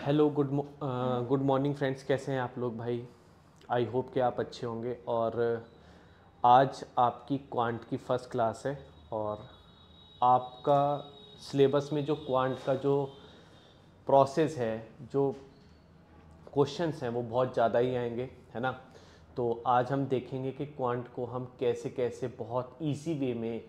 Hello good morning friends, कैसे हैं आप लोग भाई। आई होप कि आप अच्छे होंगे। और आज आपकी क्वांट की फ़र्स्ट क्लास है और आपका सिलेबस में जो क्वांट का जो प्रोसेस है, जो क्वेश्चंस हैं वो बहुत ज़्यादा ही आएंगे, है ना। तो आज हम देखेंगे कि क्वांट को हम कैसे कैसे बहुत इजी वे में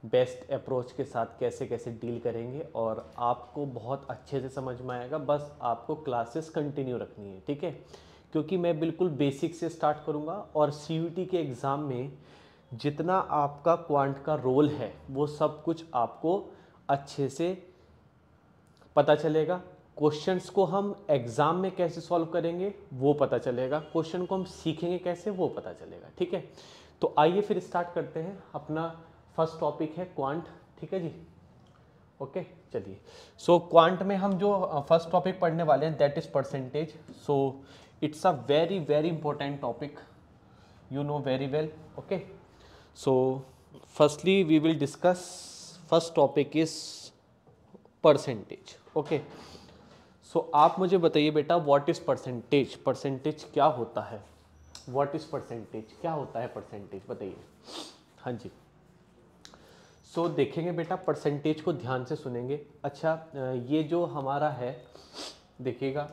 बेस्ट अप्रोच के साथ कैसे कैसे डील करेंगे और आपको बहुत अच्छे से समझ में आएगा। बस आपको क्लासेस कंटिन्यू रखनी है, ठीक है। क्योंकि मैं बिल्कुल बेसिक से स्टार्ट करूँगा और सीयूईटी के एग्ज़ाम में जितना आपका क्वांट का रोल है वो सब कुछ आपको अच्छे से पता चलेगा। क्वेश्चंस को हम एग्ज़ाम में कैसे सॉल्व करेंगे वो पता चलेगा, क्वेश्चन को हम सीखेंगे कैसे वो पता चलेगा, ठीक है। तो आइए फिर स्टार्ट करते हैं। अपना फर्स्ट टॉपिक है क्वांट, ठीक है जी। ओके, चलिए। सो क्वांट में हम जो फर्स्ट टॉपिक पढ़ने वाले हैं that is percentage. So it's a very very important topic, you know very well. Okay, so firstly we will discuss, first topic is percentage. Okay, so आप मुझे बताइए बेटा, व्हाट इज परसेंटेज। परसेंटेज क्या होता है, व्हाट इज परसेंटेज, क्या होता है परसेंटेज, बताइए। हाँ जी। सो देखेंगे बेटा, परसेंटेज को ध्यान से सुनेंगे। अच्छा, ये जो हमारा है देखिएगा,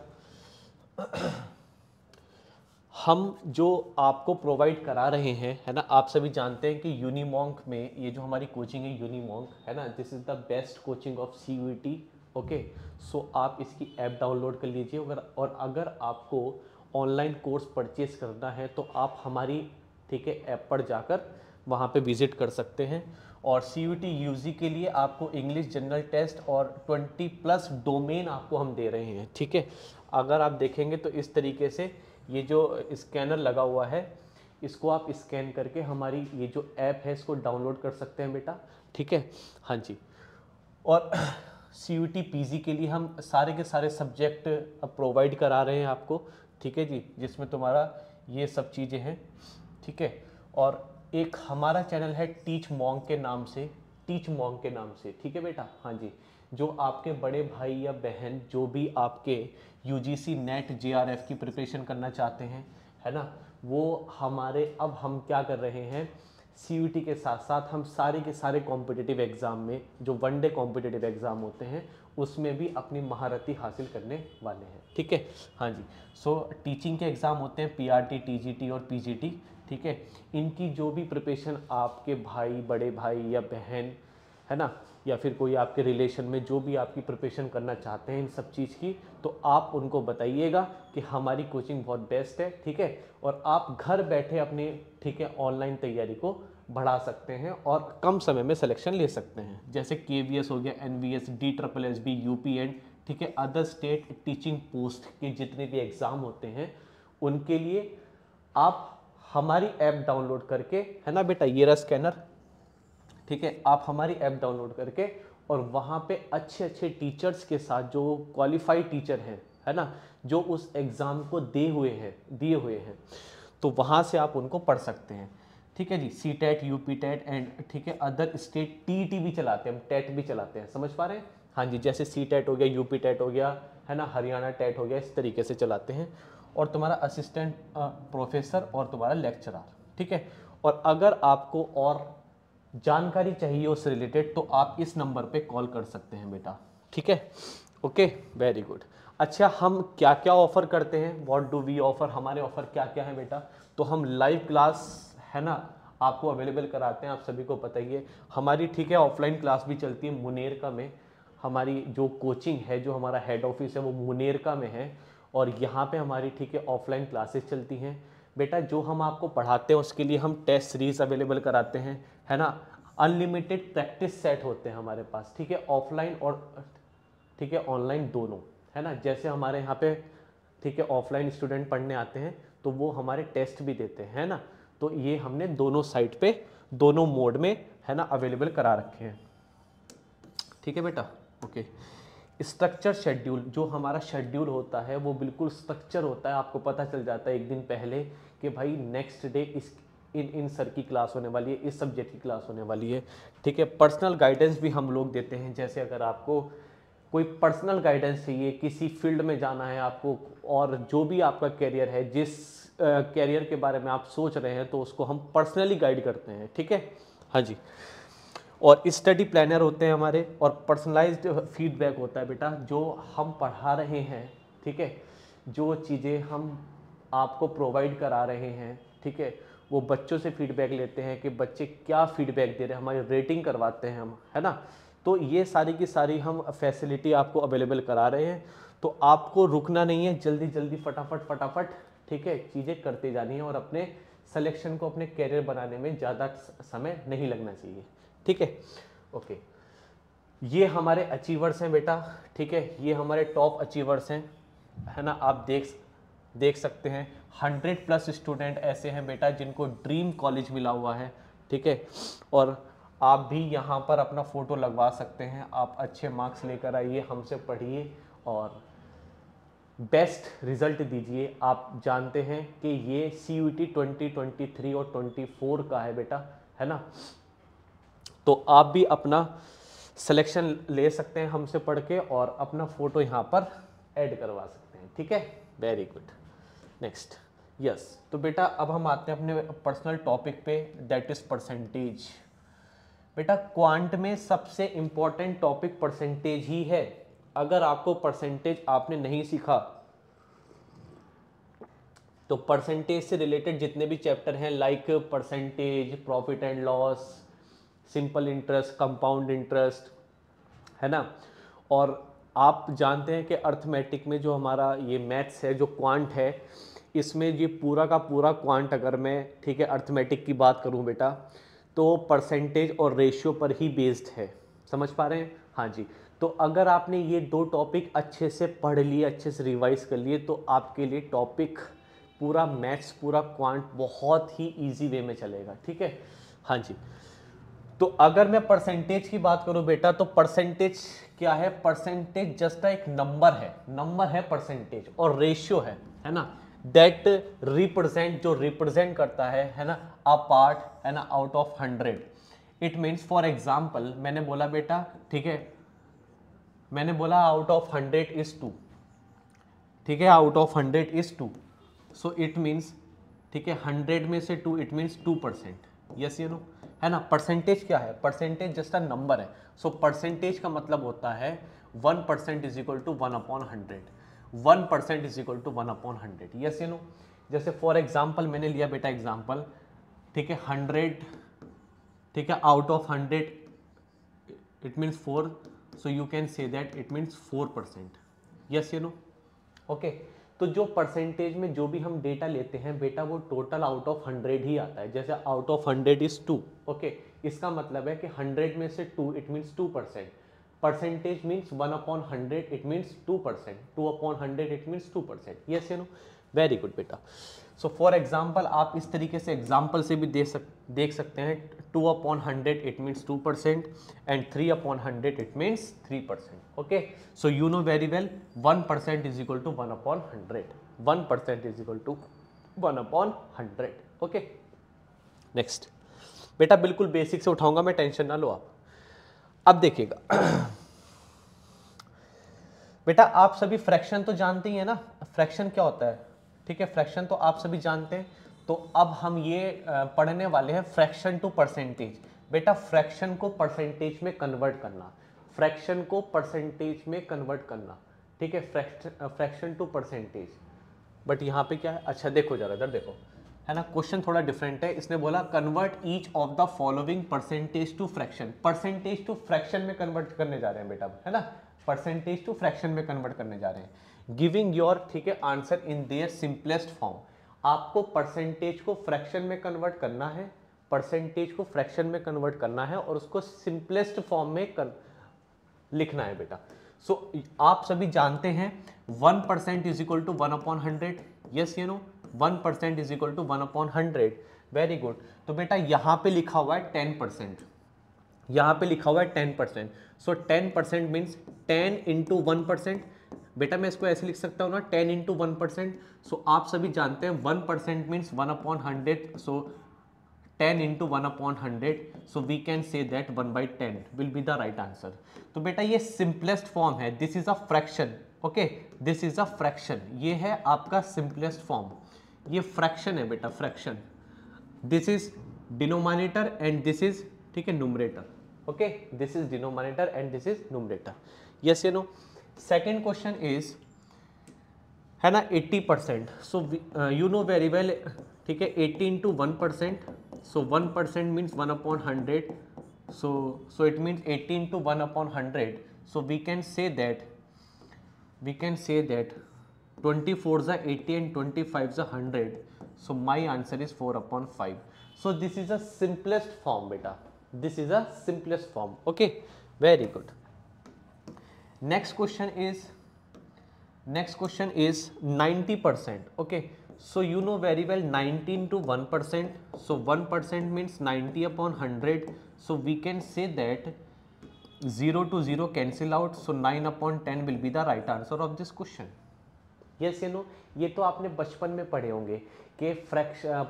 हम जो आपको प्रोवाइड करा रहे हैं, है ना। आप सभी जानते हैं कि यूनिमॉन्क में ये जो हमारी कोचिंग है यूनिमॉन्क, है ना, this is the best coaching of CUET. Okay, so आप इसकी ऐप डाउनलोड कर लीजिए। और अगर आपको ऑनलाइन कोर्स परचेज करना है तो आप हमारी, ठीक है, ऐप पर जाकर वहाँ पे विजिट कर सकते हैं। और सीयूईटी यूजी के लिए आपको इंग्लिश जनरल टेस्ट और 20+ डोमेन आपको हम दे रहे हैं, ठीक है। अगर आप देखेंगे तो इस तरीके से ये जो स्कैनर लगा हुआ है, इसको आप स्कैन करके हमारी ये जो ऐप है इसको डाउनलोड कर सकते हैं बेटा, ठीक है। हाँ जी। और सीयूईटी पीजी के लिए हम सारे के सारे सब्जेक्ट प्रोवाइड करा रहे हैं आपको, ठीक है जी, जिसमें तुम्हारा ये सब चीज़ें हैं, ठीक है। और एक हमारा चैनल है टीच मॉन्क के नाम से, टीच मॉन्क के नाम से, ठीक है बेटा। हाँ जी, जो आपके बड़े भाई या बहन जो भी आपके यूजीसी नेट जेआरएफ की प्रिपरेशन करना चाहते हैं, है ना, वो हमारे, अब हम क्या कर रहे हैं, सीयूईटी के साथ साथ हम सारे के सारे कॉम्पिटिटिव एग्ज़ाम में, जो वनडे कॉम्पिटिटिव एग्ज़ाम होते हैं उसमें भी अपनी महारती हासिल करने वाले हैं, ठीक है। हाँ जी। सो टीचिंग के एग्ज़ाम होते हैं पीआरटी, टीजीटी और पीजीटी, ठीक है। इनकी जो भी प्रिपरेशन आपके भाई, बड़े भाई या बहन, है ना, या फिर कोई आपके रिलेशन में जो भी आपकी प्रिपरेशन करना चाहते हैं इन सब चीज़ की, तो आप उनको बताइएगा कि हमारी कोचिंग बहुत बेस्ट है, ठीक है। और आप घर बैठे अपने, ठीक है, ऑनलाइन तैयारी को बढ़ा सकते हैं और कम समय में सिलेक्शन ले सकते हैं। जैसे केवीएस हो गया, एनवीएस, DSSB, यूपीएन, ठीक है, अदर स्टेट टीचिंग पोस्ट के जितने भी एग्ज़ाम होते हैं उनके लिए आप हमारी ऐप डाउनलोड करके, है ना बेटा, ये रहा स्कैनर, ठीक है, आप हमारी ऐप डाउनलोड करके और वहाँ पे अच्छे अच्छे टीचर्स के साथ, जो क्वालिफाइड टीचर हैं, है ना, जो उस एग्ज़ाम को दिए हुए हैं, तो वहाँ से आप उनको पढ़ सकते हैं, ठीक है जी। CTET, UPTET एंड, ठीक है, अदर स्टेट TET भी चलाते हैं हम, टेट भी चलाते हैं, समझ पा रहे हैं। हाँ जी, जैसे CTET हो गया, UPTET हो गया, है ना, हरियाणा टेट हो गया, इस तरीके से चलाते हैं। और तुम्हारा असिस्टेंट प्रोफेसर और तुम्हारा लेक्चरर, ठीक है। और अगर आपको और जानकारी चाहिए उससे रिलेटेड तो आप इस नंबर पे कॉल कर सकते हैं बेटा, ठीक है। Okay, very good. अच्छा, हम क्या क्या ऑफर करते हैं, व्हाट डू वी ऑफर, हमारे ऑफर क्या क्या है बेटा। तो हम लाइव क्लास, है ना, आपको अवेलेबल कराते हैं, आप सभी को पता ही है हमारी, ठीक है। ऑफलाइन क्लास भी चलती है मुनेरका में, हमारी जो कोचिंग है, जो हमारा हेड ऑफिस है वो मुनेरका में है। और यहाँ पे हमारी, ठीक है, ऑफलाइन क्लासेस चलती हैं बेटा। जो हम आपको पढ़ाते हैं उसके लिए हम टेस्ट सीरीज अवेलेबल कराते हैं, है ना। अनलिमिटेड प्रैक्टिस सेट होते हैं हमारे पास, ठीक है, ऑफलाइन और, ठीक है, ऑनलाइन दोनों, है ना। जैसे हमारे यहाँ पे, ठीक है, ऑफलाइन स्टूडेंट पढ़ने आते हैं तो वो हमारे टेस्ट भी देते हैं, है ना। तो ये हमने दोनों साइट पे, दोनों मोड में, है ना, अवेलेबल करा रखे हैं, ठीक है बेटा। ओके, स्ट्रक्चर शेड्यूल, जो हमारा शेड्यूल होता है वो बिल्कुल स्ट्रक्चर होता है, आपको पता चल जाता है एक दिन पहले कि भाई नेक्स्ट डे इस इन सर की क्लास होने वाली है, इस सब्जेक्ट की क्लास होने वाली है, ठीक है। पर्सनल गाइडेंस भी हम लोग देते हैं। जैसे अगर आपको कोई पर्सनल गाइडेंस चाहिए, किसी फील्ड में जाना है आपको, और जो भी आपका कैरियर है, जिस कैरियर के बारे में आप सोच रहे हैं, तो उसको हम पर्सनली गाइड करते हैं, ठीक है। हाँ जी। और स्टडी प्लानर होते हैं हमारे, और पर्सनलाइज्ड फीडबैक होता है बेटा, जो हम पढ़ा रहे हैं, ठीक है, जो चीज़ें हम आपको प्रोवाइड करा रहे हैं, ठीक है, वो बच्चों से फीडबैक लेते हैं कि बच्चे क्या फीडबैक दे रहे हैं, हमारी रेटिंग करवाते हैं हम, है ना। तो ये सारी की सारी हम फैसिलिटी आपको अवेलेबल करा रहे हैं। तो आपको रुकना नहीं है, जल्दी जल्दी फटाफट फटाफट, ठीक है, चीज़ें करते जानी है, और अपने सिलेक्शन को, अपने कैरियर बनाने में ज़्यादा समय नहीं लगना चाहिए, ठीक है। ओके, ये हमारे अचीवर्स हैं बेटा, ठीक है, ये हमारे टॉप अचीवर्स हैं, है ना। आप देख सकते हैं 100+ स्टूडेंट ऐसे हैं बेटा जिनको ड्रीम कॉलेज मिला हुआ है, ठीक है। और आप भी यहाँ पर अपना फ़ोटो लगवा सकते हैं। आप अच्छे मार्क्स लेकर आइए, हमसे पढ़िए और बेस्ट रिजल्ट दीजिए। आप जानते हैं कि ये CUET 2023 और 24 का है बेटा, है ना। तो आप भी अपना सिलेक्शन ले सकते हैं हमसे पढ़ के, और अपना फ़ोटो यहाँ पर ऐड करवा सकते हैं, ठीक है। Very good. Next, yes. तो बेटा अब हम आते हैं अपने पर्सनल टॉपिक पे, दैट इज़ परसेंटेज। बेटा क्वांट में सबसे इम्पॉर्टेंट टॉपिक परसेंटेज ही है। अगर आपको परसेंटेज आपने नहीं सीखा, तो परसेंटेज से रिलेटेड जितने भी चैप्टर हैं, like percentage, profit and loss, simple interest, compound interest, है ना। और आप जानते हैं कि अर्थमेटिक में जो हमारा ये मैथ्स है, जो क्वांट है, इसमें ये पूरा का पूरा क्वांट, अगर मैं, ठीक है, अर्थमेटिक की बात करूं बेटा, तो परसेंटेज और रेशियो पर ही बेस्ड है। समझ पा रहे हैं? हाँ जी। तो अगर आपने ये 2 टॉपिक अच्छे से पढ़ लिए, अच्छे से रिवाइज कर लिए, तो आपके लिए टॉपिक पूरा मैथ्स, पूरा क्वांट बहुत ही ईजी वे में चलेगा, ठीक है। हाँ जी। तो अगर मैं परसेंटेज की बात करूं बेटा, तो परसेंटेज क्या है? परसेंटेज जस्ट एक नंबर है परसेंटेज, और रेशियो है ना, दैट रिप्रेजेंट, जो रिप्रेजेंट करता है ना, अ पार्ट, है ना, out of 100। It means, for example, मैंने बोला बेटा, ठीक है, मैंने बोला आउट ऑफ 100 इज 2, ठीक है, out of 100 is 2, so it means, ठीक है, 100 में से 2, it means 2%। Yes you no, है ना। परसेंटेज क्या है? परसेंटेज जस्ट अ नंबर है। सो परसेंटेज का मतलब होता है 1% is equal to 1/100, 1% is equal to 1/100। Yes you know. जैसे फॉर एग्जाम्पल मैंने लिया बेटा एग्जाम्पल, ठीक है, 100, ठीक है, out of 100 it means 4, so you can say that it means 4%। Yes you know. Okay. तो जो परसेंटेज में जो भी हम डेटा लेते हैं बेटा, वो टोटल आउट ऑफ 100 ही आता है। जैसे आउट ऑफ 100 इज 2, ओके, इसका मतलब है कि 100 में से 2, it means 2%। Percentage means 1/100, it means 2%, 2/100 it means 2%। Yes you know, very good बेटा। सो फॉर एग्जाम्पल, आप इस तरीके से एग्जाम्पल से भी देख सकते हैं, 2/100 it means 2%, and 3/100 it means 3%। Okay, so you know very well, 1% is equal to 1/100, 1% is equal to 1/100। Okay, next बेटा, बिल्कुल बेसिक से उठाऊंगा मैं, टेंशन ना लो आप। अब देखिएगा बेटा, आप सभी फ्रैक्शन तो जानते ही है ना, फ्रैक्शन क्या होता है, ठीक है, फ्रैक्शन तो आप सभी जानते हैं। तो अब हम ये पढ़ने वाले हैं फ्रैक्शन टू परसेंटेज। बेटा फ्रैक्शन को परसेंटेज में कन्वर्ट करना, फ्रैक्शन को परसेंटेज में कन्वर्ट करना, ठीक है, फ्रैक्शन टू परसेंटेज। बट यहाँ पे क्या है, अच्छा देखो जरा इधर देखो, है ना, क्वेश्चन थोड़ा डिफरेंट है। इसने बोला convert each of the following percentage to fraction. Percentage to fraction में कन्वर्ट करने जा रहे हैं बेटा, है ना, परसेंटेज टू फ्रैक्शन में कन्वर्ट करने जा रहे हैं। गिविंग योर, ठीक है, answer in their simplest form. आपको परसेंटेज को फ्रैक्शन में कन्वर्ट करना है, परसेंटेज को फ्रैक्शन में कन्वर्ट करना है, और उसको सिंपलेस्ट फॉर्म में लिखना है बेटा। सो आप सभी जानते हैं 1% is equal to 1/100। Yes you know, 1% is equal to 1/100। Very good. तो बेटा यहाँ पे लिखा हुआ है 10%, यहाँ पे लिखा हुआ है 10%। सो 10% मीन्स 10 इंटू 1%। बेटा मैं इसको ऐसे लिख सकता हूँ ना, 10 इंटू 1%। सो आप सभी जानते हैं 1% means 1/100। So 10 into 1 upon 100, so we can say that 1 by 10 will be the right answer. तो बेटा ये सिंपलेस्ट फॉर्म है, this is a fraction, okay, this is a fraction, ये है आपका सिंपलेस्ट फॉर्म, ये फ्रैक्शन है बेटा, fraction, this is denominator and this is, ठीक है, numerator, okay, this is denominator and this is numerator, yes या नो. सेकेंड क्वेश्चन इज, है ना, 80%, सो यू नो वेरी वेल, ठीक है, 80 into 1%, so 1% means 1 upon 100, so it means 80 into 1 upon 100, so we can say that 24 is 80 and 25 is 100, so my answer is 4 upon 5. So this is a simplest form beta, this is a simplest form, okay, very good. Next question is 90%, okay, so you know very well 19 to 1%, so 1% means 90 upon 100, so we can say that 0 to 0 cancel out, so 9 upon 10 will be the right answer of this question. Yes या no, ये तो आपने बचपन में पढ़े होंगे कि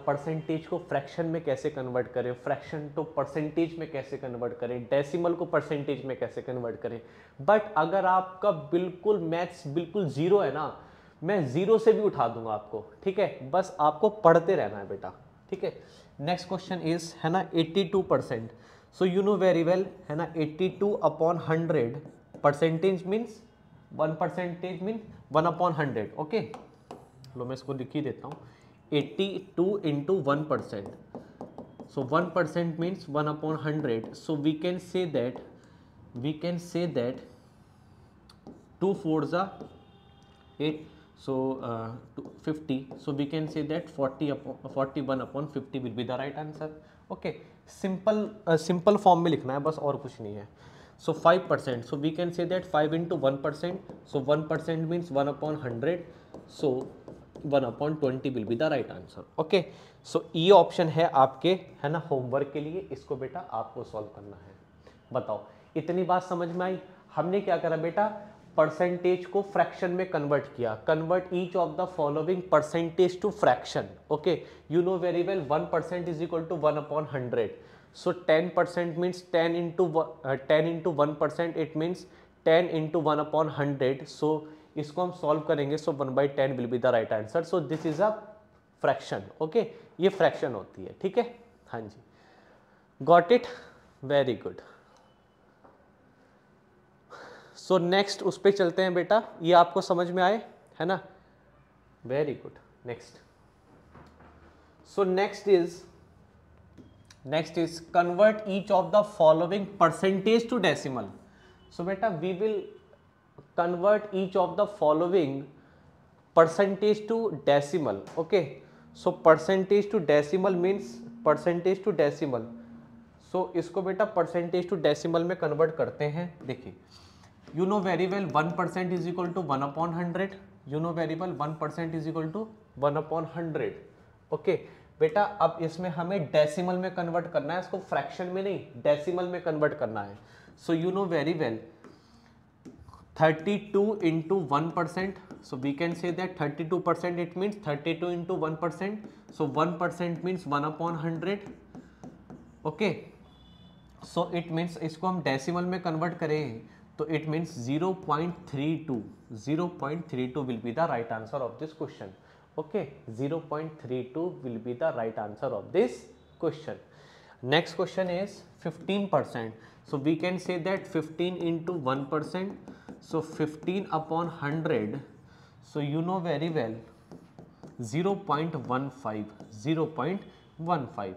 percentage को फ्रैक्शन में कैसे कन्वर्ट करें, फ्रैक्शन तो परसेंटेज में कैसे कन्वर्ट करें, डेसिमल को परसेंटेज में कैसे कन्वर्ट करें. बट अगर आपका बिल्कुल मैथ्स बिल्कुल जीरो है ना, मैं जीरो से भी उठा दूंगा आपको, ठीक है, बस आपको पढ़ते रहना है बेटा, ठीक है. नेक्स्ट क्वेश्चन इज, है ना, 82%, so you know very well, है ना, 82 upon 100, percentage means 1% mean 1 upon 100, okay, लो मैं इसको लिख ही देता हूँ, 82 into 1%, so 1% means 1 upon 100, so we can say that 2 4s are 8, so 50, so we can say that 41 upon 50 will be the right answer, okay. Simple form में लिखना है बस, और कुछ नहीं है. So 5%, so we can say that 5 into 1%, so 1% means 1 upon 100, so 1 upon 20 will be the right answer, okay. So ये option है आपके, है ना, होमवर्क के लिए, इसको बेटा आपको सॉल्व करना है. बताओ, इतनी बात समझ में आई. हमने क्या करा बेटा, परसेंटेज को फ्रैक्शन में कन्वर्ट किया, convert each of the following percentage to fraction, okay. You know very well 1% is equal to 1 upon 100, so 10% means 10 into 1%, it means 10 into 1 upon 100, so इसको हम सॉल्व करेंगे, so 1 by 10 will be the right answer, so this is a fraction, okay, ये fraction होती है, ठीक है, हाँ जी, got it, very good. so next उस पे चलते हैं बेटा, ये आपको समझ में आए, है ना, very good. next, so next is convert each of the following percentage to decimal. So beta we will convert each of the following percentage to decimal, okay. So percentage to decimal means percentage to decimal, so इसको बेटा percentage to decimal में convert करते हैं. देखिए, you know very well 1% is equal to 1 upon 100, you know very well 1% is equal to 1 upon 100, okay. बेटा अब इसमें हमें डेसिमल में कन्वर्ट करना है, इसको फ्रैक्शन में नहीं, डेसिमल में कन्वर्ट करना है. So you know very well 32 into 1%, so we can say that 32%, it means 32 into 1%, so 1% means 1 upon 100, okay. So it means इसको हम डेसिमल में कन्वर्ट करें तो it means 0.32 will be the right answer of this question, okay. 0.32 will be the right answer of this question. Next question is 15%, so we can say that 15 into 1%, so 15 upon 100, so you know very well 0.15.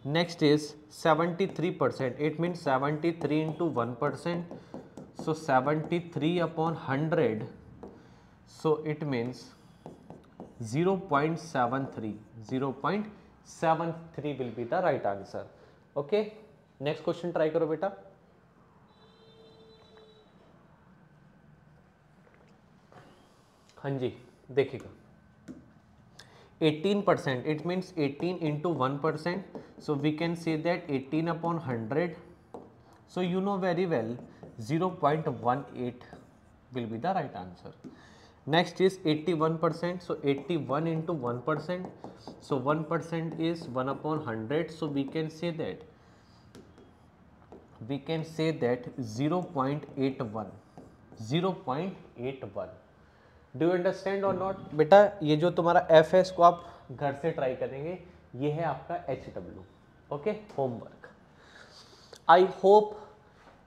Next is 73%, it means 73 into 1%, so 73 upon 100, so it means 0.73 will be the right answer, okay. next question try करो बेटा. हाँ जी, देखिएगा 18%, it means 18 into 1%, so we can say that 18 upon 100, so you know very well 0.18 will be the right answer. Next is 81%. So 81 into 1%. So 1% is 1 upon 100. So we can say that 0.81. 0.81. Do you understand or not? बेटा ये जो तुम्हारा F है इसको आप घर से try करेंगे, ये है आपका HW, ओके, होमवर्क। आई होप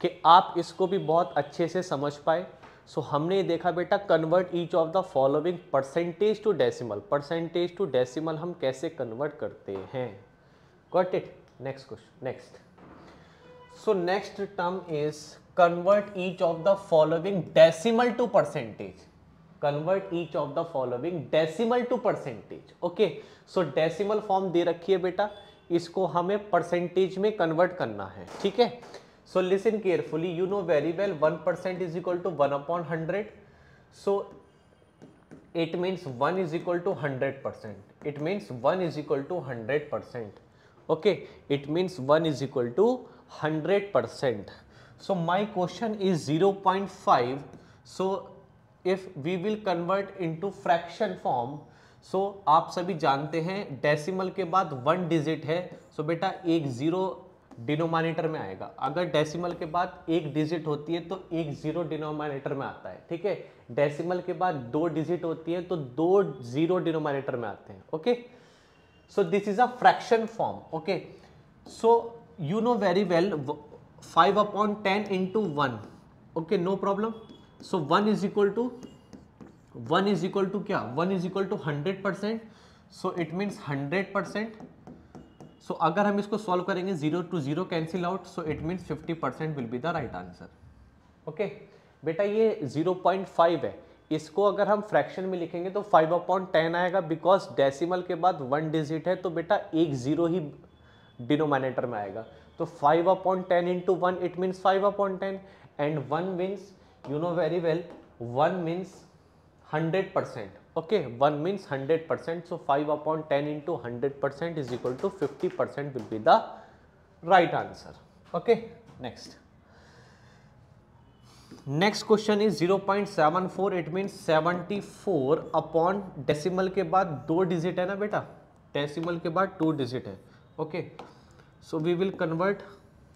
कि आप इसको भी बहुत अच्छे से समझ पाए। सो हमने ये देखा बेटा, convert each of the following percentage to decimal. Percentage to decimal हम कैसे कन्वर्ट करते हैं, got it? Next question, next. So next term is convert each of the following decimal to percentage. Convert each of the following decimal to percentage, okay. So decimal form दे रखी है बेटा, इसको हमें परसेंटेज में convert करना है, ठीक है। So listen carefully, you know very well 1% is equal to 1 upon 100. So it means 1 is equal to 100%. It means 1 is equal to 100%. Okay, it means 1 is equal to 100%. So my question is 0.5. So if we will convert into fraction form, so आप सभी जानते हैं decimal के बाद 1 digit है, सो बेटा एक zero denominator में आएगा। अगर डेसिमल के बाद एक डिजिट होती है तो एक जीरो डिनोमिनेटर में आता है, ठीक है। डेसिमल के बाद 2 डिजिट होती है तो 2 जीरो डिनोमिनेटर में आते हैं, okay. So this is a fraction form, okay. So you know very well 5 upon 10 into 1, okay, no problem. So 1 is equal to क्या, 1 is equal to 100%. So it means 100%. So अगर हम इसको solve करेंगे 0 to 0 cancel out, so it means 50% will be the right answer, okay. बेटा ये 0.5 है, इसको अगर हम फ्रैक्शन में लिखेंगे तो 5 अपॉन 10 आएगा, बिकॉज डेसिमल के बाद 1 डिजिट है तो बेटा एक जीरो ही डिनोमिनेटर में आएगा। तो 5 upon 10 into 1 it means 5 upon 10, and 1 means, you know very well, 1 means 100%, okay, 1 means 100%. So 5 upon 10 into 100% is equal to 50% will be the right answer, okay. Next question is 0.74. it means 74 upon decimal के बाद 2 digit है ना बेटा, decimal के बाद 2 digit है, okay. So we will convert,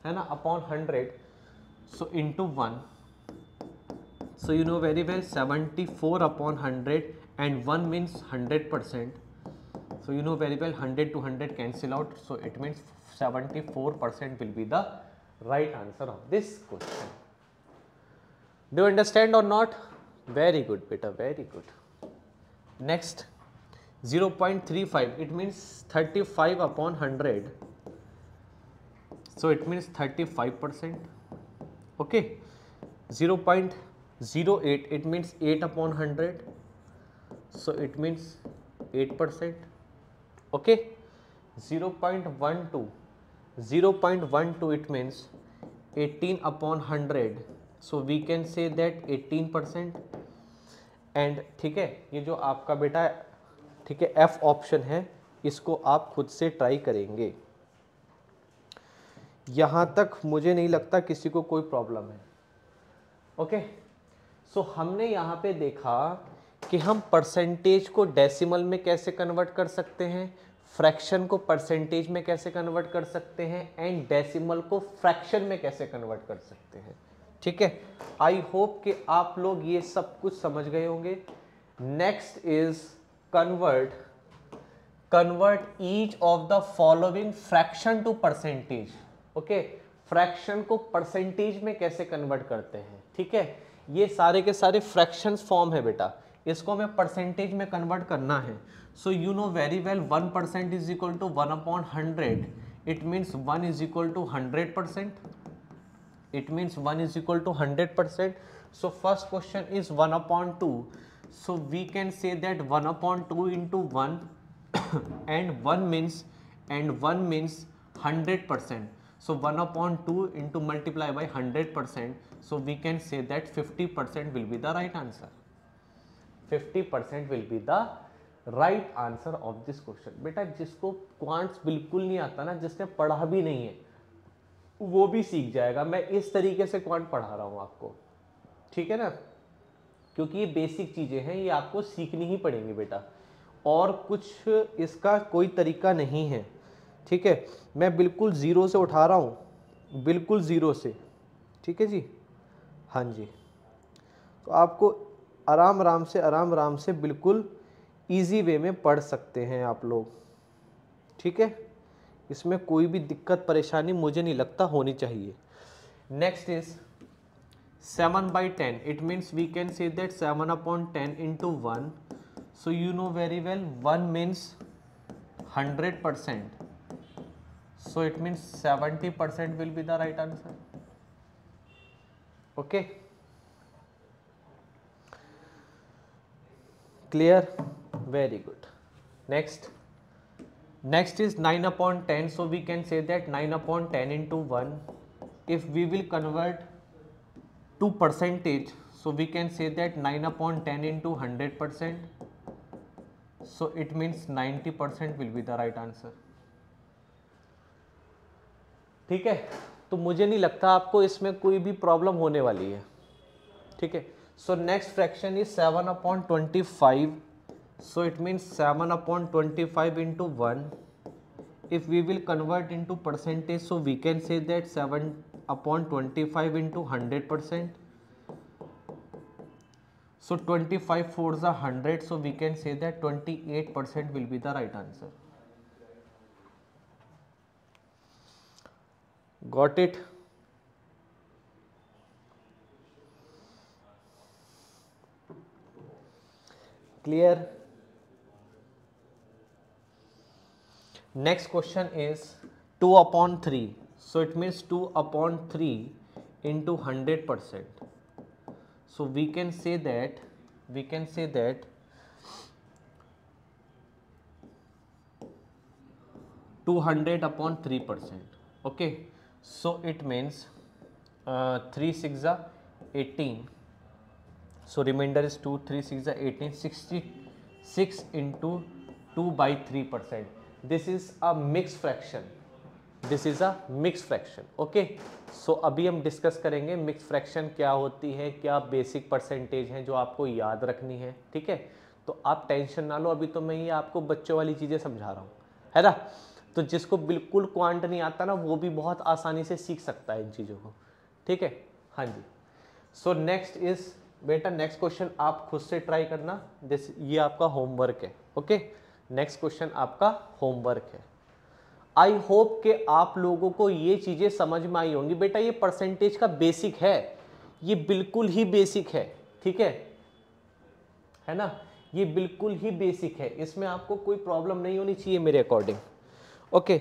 है ना, upon 100, so into 1. So you know very well 74 upon 100 and 1 means 100%. So you know very well 100 to 100 cancel out. So it means 74% will be the right answer of this question. Do you understand or not? Very good beta, very good. Next 0.35. It means 35 upon 100. So it means 35%. Okay. 0.08, it means 8 upon 100, so it means 8%, okay. 0.12, it means 18 upon 100, so we can say that 18%. And ठीक है, ये जो आपका बेटा, ठीक है, F option है, इसको आप खुद से ट्राई करेंगे। यहाँ तक मुझे नहीं लगता किसी को कोई प्रॉब्लम है, ओके। सो हमने यहाँ पे देखा कि हम परसेंटेज को डेसिमल में कैसे कन्वर्ट कर सकते हैं, फ्रैक्शन को परसेंटेज में कैसे कन्वर्ट कर सकते हैं, एंड डेसिमल को फ्रैक्शन में कैसे कन्वर्ट कर सकते हैं, ठीक है। आई होप कि आप लोग ये सब कुछ समझ गए होंगे। Next is convert each of the following fraction to percentage, okay. Fraction को परसेंटेज में कैसे कन्वर्ट करते हैं, ठीक है। ये सारे के सारे फ्रैक्शंस फॉर्म है बेटा, इसको हमें परसेंटेज में कन्वर्ट करना है। So you know very well 1% is equal to 1 upon 100, it means 1 is equal to 100%. It means 1 is equal to 100%. So first question is 1 upon 2. So we can say that 1 upon 2 into 1 and 1 means 100%. So 1 upon 2 into multiply by 100%. So we can say that 50% will be the right answer. 50% will be the right answer of this question. बेटा जिसको quants बिल्कुल नहीं आता ना, जिसने पढ़ा भी नहीं है, वो भी सीख जाएगा। मैं इस तरीके से क्वांट पढ़ा रहा हूँ आपको, ठीक है ना। क्योंकि ये बेसिक चीज़ें हैं, ये आपको सीखनी ही पड़ेंगी बेटा, और कुछ इसका कोई तरीका नहीं है। ठीक है, मैं बिल्कुल ज़ीरो से उठा रहा हूँ, बिल्कुल ज़ीरो से। ठीक है जी, हाँ जी। तो आपको आराम आराम से बिल्कुल इजी वे में पढ़ सकते हैं आप लोग। ठीक है, इसमें कोई भी दिक्कत परेशानी मुझे नहीं लगता होनी चाहिए। Next is 7/10. It means we can say that 7/10 into 1. So you know very well 1 means 100%. So it means 70% will be the right answer. Okay. Clear? Very good. Next. Next is 9/10. So we can say that 9/10 into 1. If we will convert to percentage, so we can say that 9/10 into 100%. So it means 90% will be the right answer. ठीक है, तो मुझे नहीं लगता आपको इसमें कोई भी प्रॉब्लम होने वाली है। ठीक है, so next fraction is 7/25. So it means 7/25 into 1. If we will convert into percentage, so we can say that 7/25 into 100%. So 25 fours are 100, so we can say that 28% will be the right answer. Got it? Clear? Next question is 2/3. So it means 2/3 into 100%. So we can say that 200/3%. Okay, so it means 3 6 are 18. So remainder is 2, 3 6 are 18, 66 into 2/3%. This is a mixed fraction. This is a mix fraction. Okay, so अभी हम discuss करेंगे mix fraction क्या होती है, क्या basic percentage हैं जो आपको याद रखनी है. ठीक है, तो आप टेंशन ना लो, अभी तो मैं ये आपको बच्चों वाली चीज़ें समझा रहा हूँ, है ना. तो जिसको बिल्कुल क्वांट नहीं आता ना, वो भी बहुत आसानी से सीख सकता है इन चीज़ों को. ठीक है, हाँ जी. सो नेक्स्ट इज बेटा, नेक्स्ट क्वेश्चन आप खुद से ट्राई करना. ये आपका होमवर्क है. ओके, नेक्स्ट क्वेश्चन आपका होमवर्क है. आई होप कि आप लोगों को ये चीज़ें समझ में आई होंगी. बेटा ये परसेंटेज का बेसिक है, ये बिल्कुल ही बेसिक है. ठीक है ना, ये बिल्कुल ही बेसिक है, इसमें आपको कोई प्रॉब्लम नहीं होनी चाहिए मेरे अकॉर्डिंग. ओके,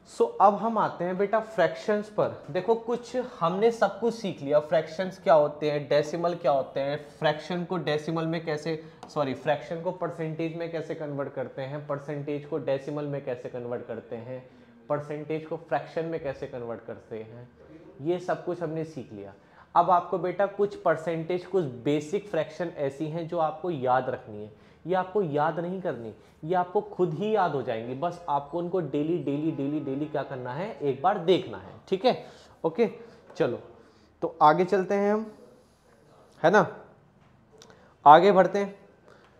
सो अब हम आते हैं बेटा फ्रैक्शंस पर. देखो कुछ हमने सब कुछ सीख लिया. फ्रैक्शंस क्या होते हैं, डेसिमल क्या होते हैं, फ्रैक्शन को डेसिमल में कैसे, फ्रैक्शन को परसेंटेज में कैसे कन्वर्ट करते हैं, परसेंटेज को डेसिमल में कैसे कन्वर्ट करते हैं, परसेंटेज को फ्रैक्शन में कैसे कन्वर्ट करते हैं, ये सब कुछ हमने सीख लिया. अब आपको बेटा कुछ परसेंटेज, कुछ बेसिक फ्रैक्शन ऐसी हैं जो आपको याद रखनी है. ये आपको याद नहीं करनी, ये आपको खुद ही याद हो जाएंगी. बस आपको उनको डेली डेली डेली डेली क्या करना है, एक बार देखना है. ठीक है, ओके, चलो तो आगे चलते हैं हम, है ना, आगे बढ़ते हैं.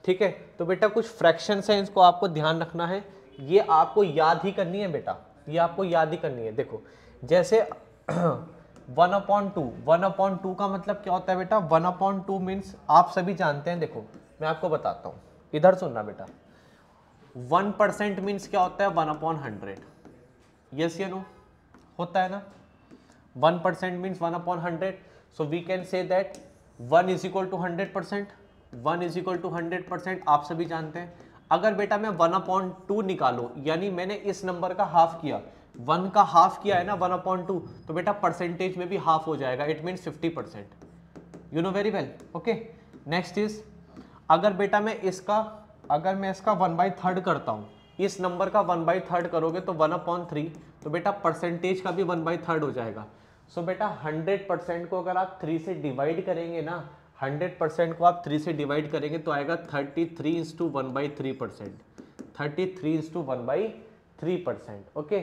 ठीक है, तो बेटा कुछ फ्रैक्शंस हैं, इसको आपको ध्यान रखना है. ये आपको याद ही करनी है बेटा, ये आपको याद ही करनी है. देखो जैसे 1/2 का मतलब क्या होता है बेटा. 1/2 मीन्स आप सभी जानते हैं. देखो मैं आपको बताता हूँ, इधर सुनना बेटा. 1% मीन्स क्या होता है, 1/100. यस या नो, होता है ना. 1% means 1/100. So we can say that 1 is equal to 100%. 1 is equal to 100% आप सभी जानते हैं. अगर बेटा मैं 1/2 निकालो, यानी मैंने इस नंबर का हाफ किया, 1 का हाफ किया है ना 1/2, तो बेटा परसेंटेज में भी हाफ हो जाएगा. It means 50%. You know very well. Okay, next is अगर बेटा मैं इसका 1/3 करता हूँ, इस नंबर का 1/3 करोगे तो 1/3, तो बेटा परसेंटेज का भी 1/3 हो जाएगा. सो बेटा 100% को अगर आप 3 से डिवाइड करेंगे ना, 100% को आप 3 से डिवाइड करेंगे तो आएगा 33 × 1/3%. 33 × 1/3%. Okay,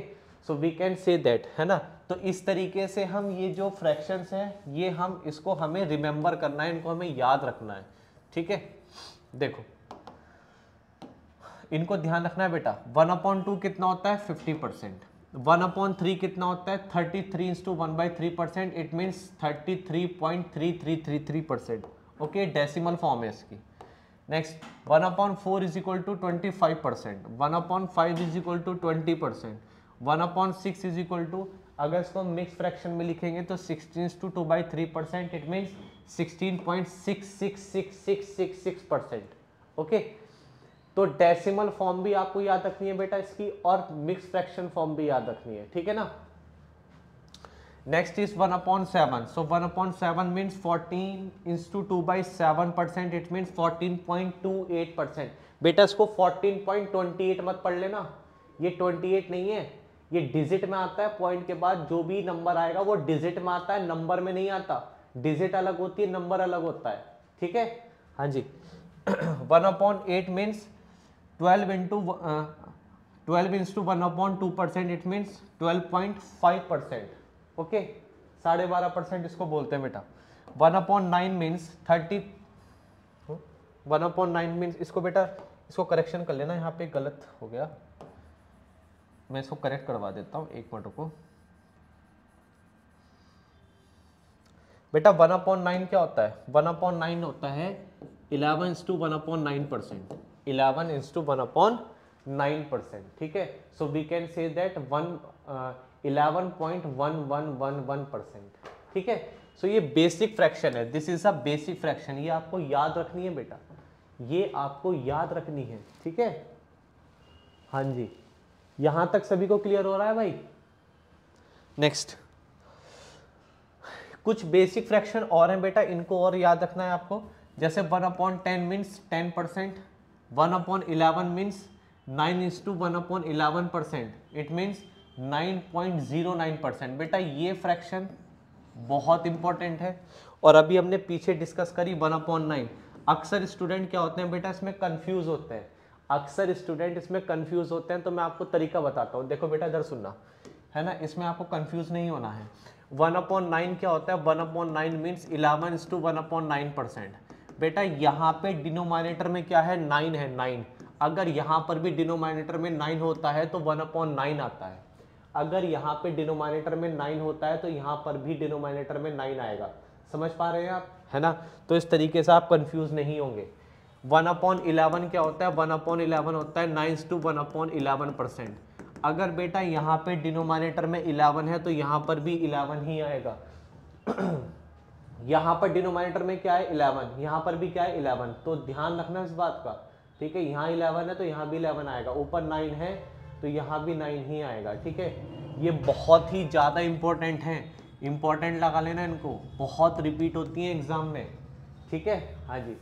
so we can say that, है ना। तो इस तरीके से हम ये जो फ्रैक्शंस हैं ये हम इसको हमें रिमेंबर करना है, इनको हमें याद रखना है, ठीक है। देखो इनको ध्यान रखना है बेटा। 1/2 कितना होता है 50%, 1/3 कितना होता है 33 into 1/3%, it means 33.3333%। Okay, decimal form है इसकी। Next 1/4 is equal to 25%, 1/5 is equal to 20%, 1/6 is equal to, अगर इसको मिक्स फ्रैक्शन में लिखेंगे तो 16 टू 2/3%, इट मीन्स 16.666666%। ओके, तो डेसिमल फॉर्म भी आपको याद रखनी है बेटा इसकी, और मिक्स फ्रैक्शन फॉर्म भी याद रखनी है, ठीक है ना। Next is 1/7, so 1/7 means 14 into 2/7%, it means 14.28%। बेटा इसको 14.28 मत पढ़ लेना, ये 28 नहीं है, ये डिजिट में आता है। पॉइंट के बाद जो भी नंबर आएगा वो डिजिट में आता है, नंबर में नहीं आता। डिजिट अलग होती है, नंबर अलग होता है, ठीक है। हाँ जी 1/8 means 12 into 1/2%, it means 12.5%। Okay, 12.5% इसको बोलते हैं बेटा। 1/9 मीन्स 30, 1/9 मीन्स इसको बेटा, इसको करेक्शन कर लेना, यहाँ पे गलत हो गया, मैं इसको करेक्ट करवा देता हूँ, एक मिनट रुको बेटा। 1/9 क्या होता है, 1/9 होता है 11 इंटू 1/9%, 11 इंटू 1/9%, ठीक है। So we can say that 11.1111%, ठीक है। सो ये बेसिक फ्रैक्शन है, this is a basic fraction, ये आपको याद रखनी है बेटा, ये आपको याद रखनी है, ठीक है। हाँ जी, यहां तक सभी को क्लियर हो रहा है भाई। नेक्स्ट कुछ बेसिक फ्रैक्शन और हैं बेटा, इनको और याद रखना है आपको। जैसे 1/10 means 10%, 1/11 means 9 into 1/11%, it means 9.09%। बेटा ये फ्रैक्शन बहुत इंपॉर्टेंट है, और अभी हमने पीछे डिस्कस करी 1/9। अक्सर स्टूडेंट क्या होते हैं बेटा, इसमें कंफ्यूज होते हैं, अक्सर स्टूडेंट इसमें कंफ्यूज होते हैं। तो मैं आपको तरीका बताता हूँ, देखो बेटा इधर सुनना, है ना, इसमें आपको कंफ्यूज नहीं होना है। 1/9 क्या होता है, 1/9 मीन्स 11 इंटू 1/9%। बेटा यहाँ पे डिनोमिनेटर में क्या है 9 है, 9। अगर यहाँ पर भी डिनोमिनेटर में 9 होता है तो 1/9 आता है, अगर यहाँ पे डिनोमिनेटर में 9 होता है तो यहाँ पर भी डिनोमिनेटर में 9 आएगा। समझ पा रहे हैं आप, है ना। तो इस तरीके से आप कंफ्यूज नहीं होंगे। 1/11 क्या होता है, 1/11 होता है 9 टू 1/11%। अगर बेटा यहाँ पे डिनोमिनेटर में 11 है तो यहाँ पर भी 11 ही आएगा। यहाँ पर डिनोमिनेटर में क्या है 11, यहाँ पर भी क्या है 11, तो ध्यान रखना इस बात का, ठीक है। यहाँ 11 है तो यहाँ भी 11 आएगा, ऊपर 9 है तो यहाँ भी 9 ही आएगा, ठीक है। ये बहुत ही ज़्यादा इंपॉर्टेंट है, इंपॉर्टेंट लगा लेना इनको, बहुत रिपीट होती है एग्जाम में, ठीक है। हाँ जी,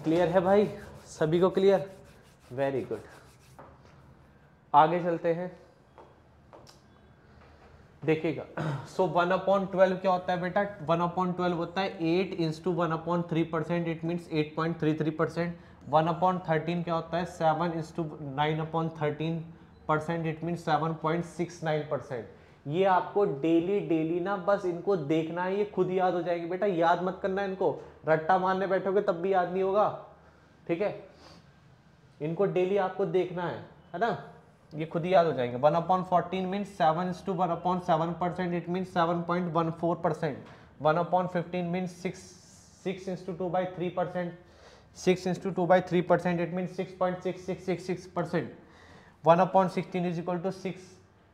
क्लियर है भाई, सभी को क्लियर, वेरी गुड। आगे चलते हैं, देखिएगा। सो 1/12 क्या होता है बेटा, 1/12 होता है 8 इंटू 1/3%, इट मीन्स 8.33%। 1/13 क्या होता है 7 इंटू 9/13%, इट मीन्स 7.69%। ये आपको डेली ना बस इनको देखना है, ये खुद याद हो जाएगी बेटा, याद मत करना इनको, रट्टा मारने बैठोगे तब भी याद नहीं होगा, ठीक है। इनको डेली आपको देखना है ना, ये खुद ही याद हो जाएंगे। 1/14 means 7 into 1/7%, it means 7.14%। 1/15 means 6 into 2/3%, 6 into 2/3%, it means 6.6666%। 1/16 is equal to 6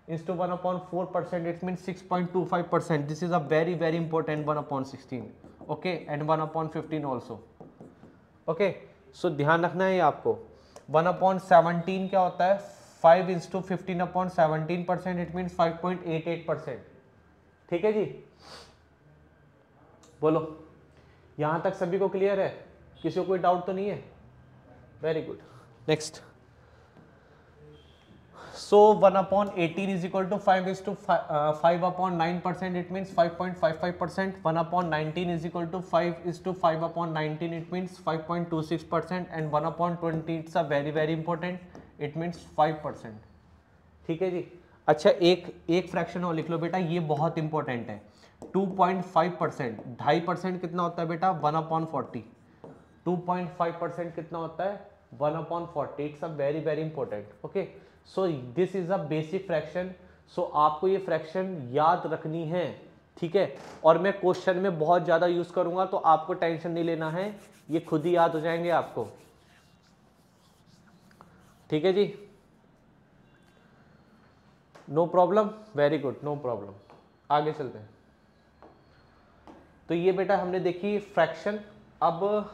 into 1/4%, it means 6.25%। This is a very important 1/16, okay, and 1/15 also, okay. So ध्यान रखना है आपको। 1/17 क्या होता है 5 इंटू 15/17%, इट मीन्स 5.88%, ठीक है जी। बोलो यहां तक सभी को क्लियर है, किसी को कोई डाउट तो नहीं है, very good. Next, so 1/18 is equal to 5 into 5/9%, it means 5.55%। 1/19 is equal to 5 into 5/19, it means 5.26%। And 1/20 it's a very important, it means 5%, ठीक है जी। अच्छा एक फ्रैक्शन और लिख लो बेटा, ये बहुत इंपॉर्टेंट है। 2.5%, 2.5% कितना होता है बेटा? 1/40। 2.5% कितना होता है? 1/40। It's a very very important. Okay, so this is a basic fraction. So आपको ये फ्रैक्शन याद रखनी है, ठीक है। और मैं क्वेश्चन में बहुत ज़्यादा यूज़ करूंगा, तो आपको टेंशन नहीं लेना है, ये खुद ही याद हो जाएंगे आपको, ठीक है जी। No problem, very good, no problem. आगे चलते हैं। तो ये बेटा हमने देखी फ्रैक्शन। अब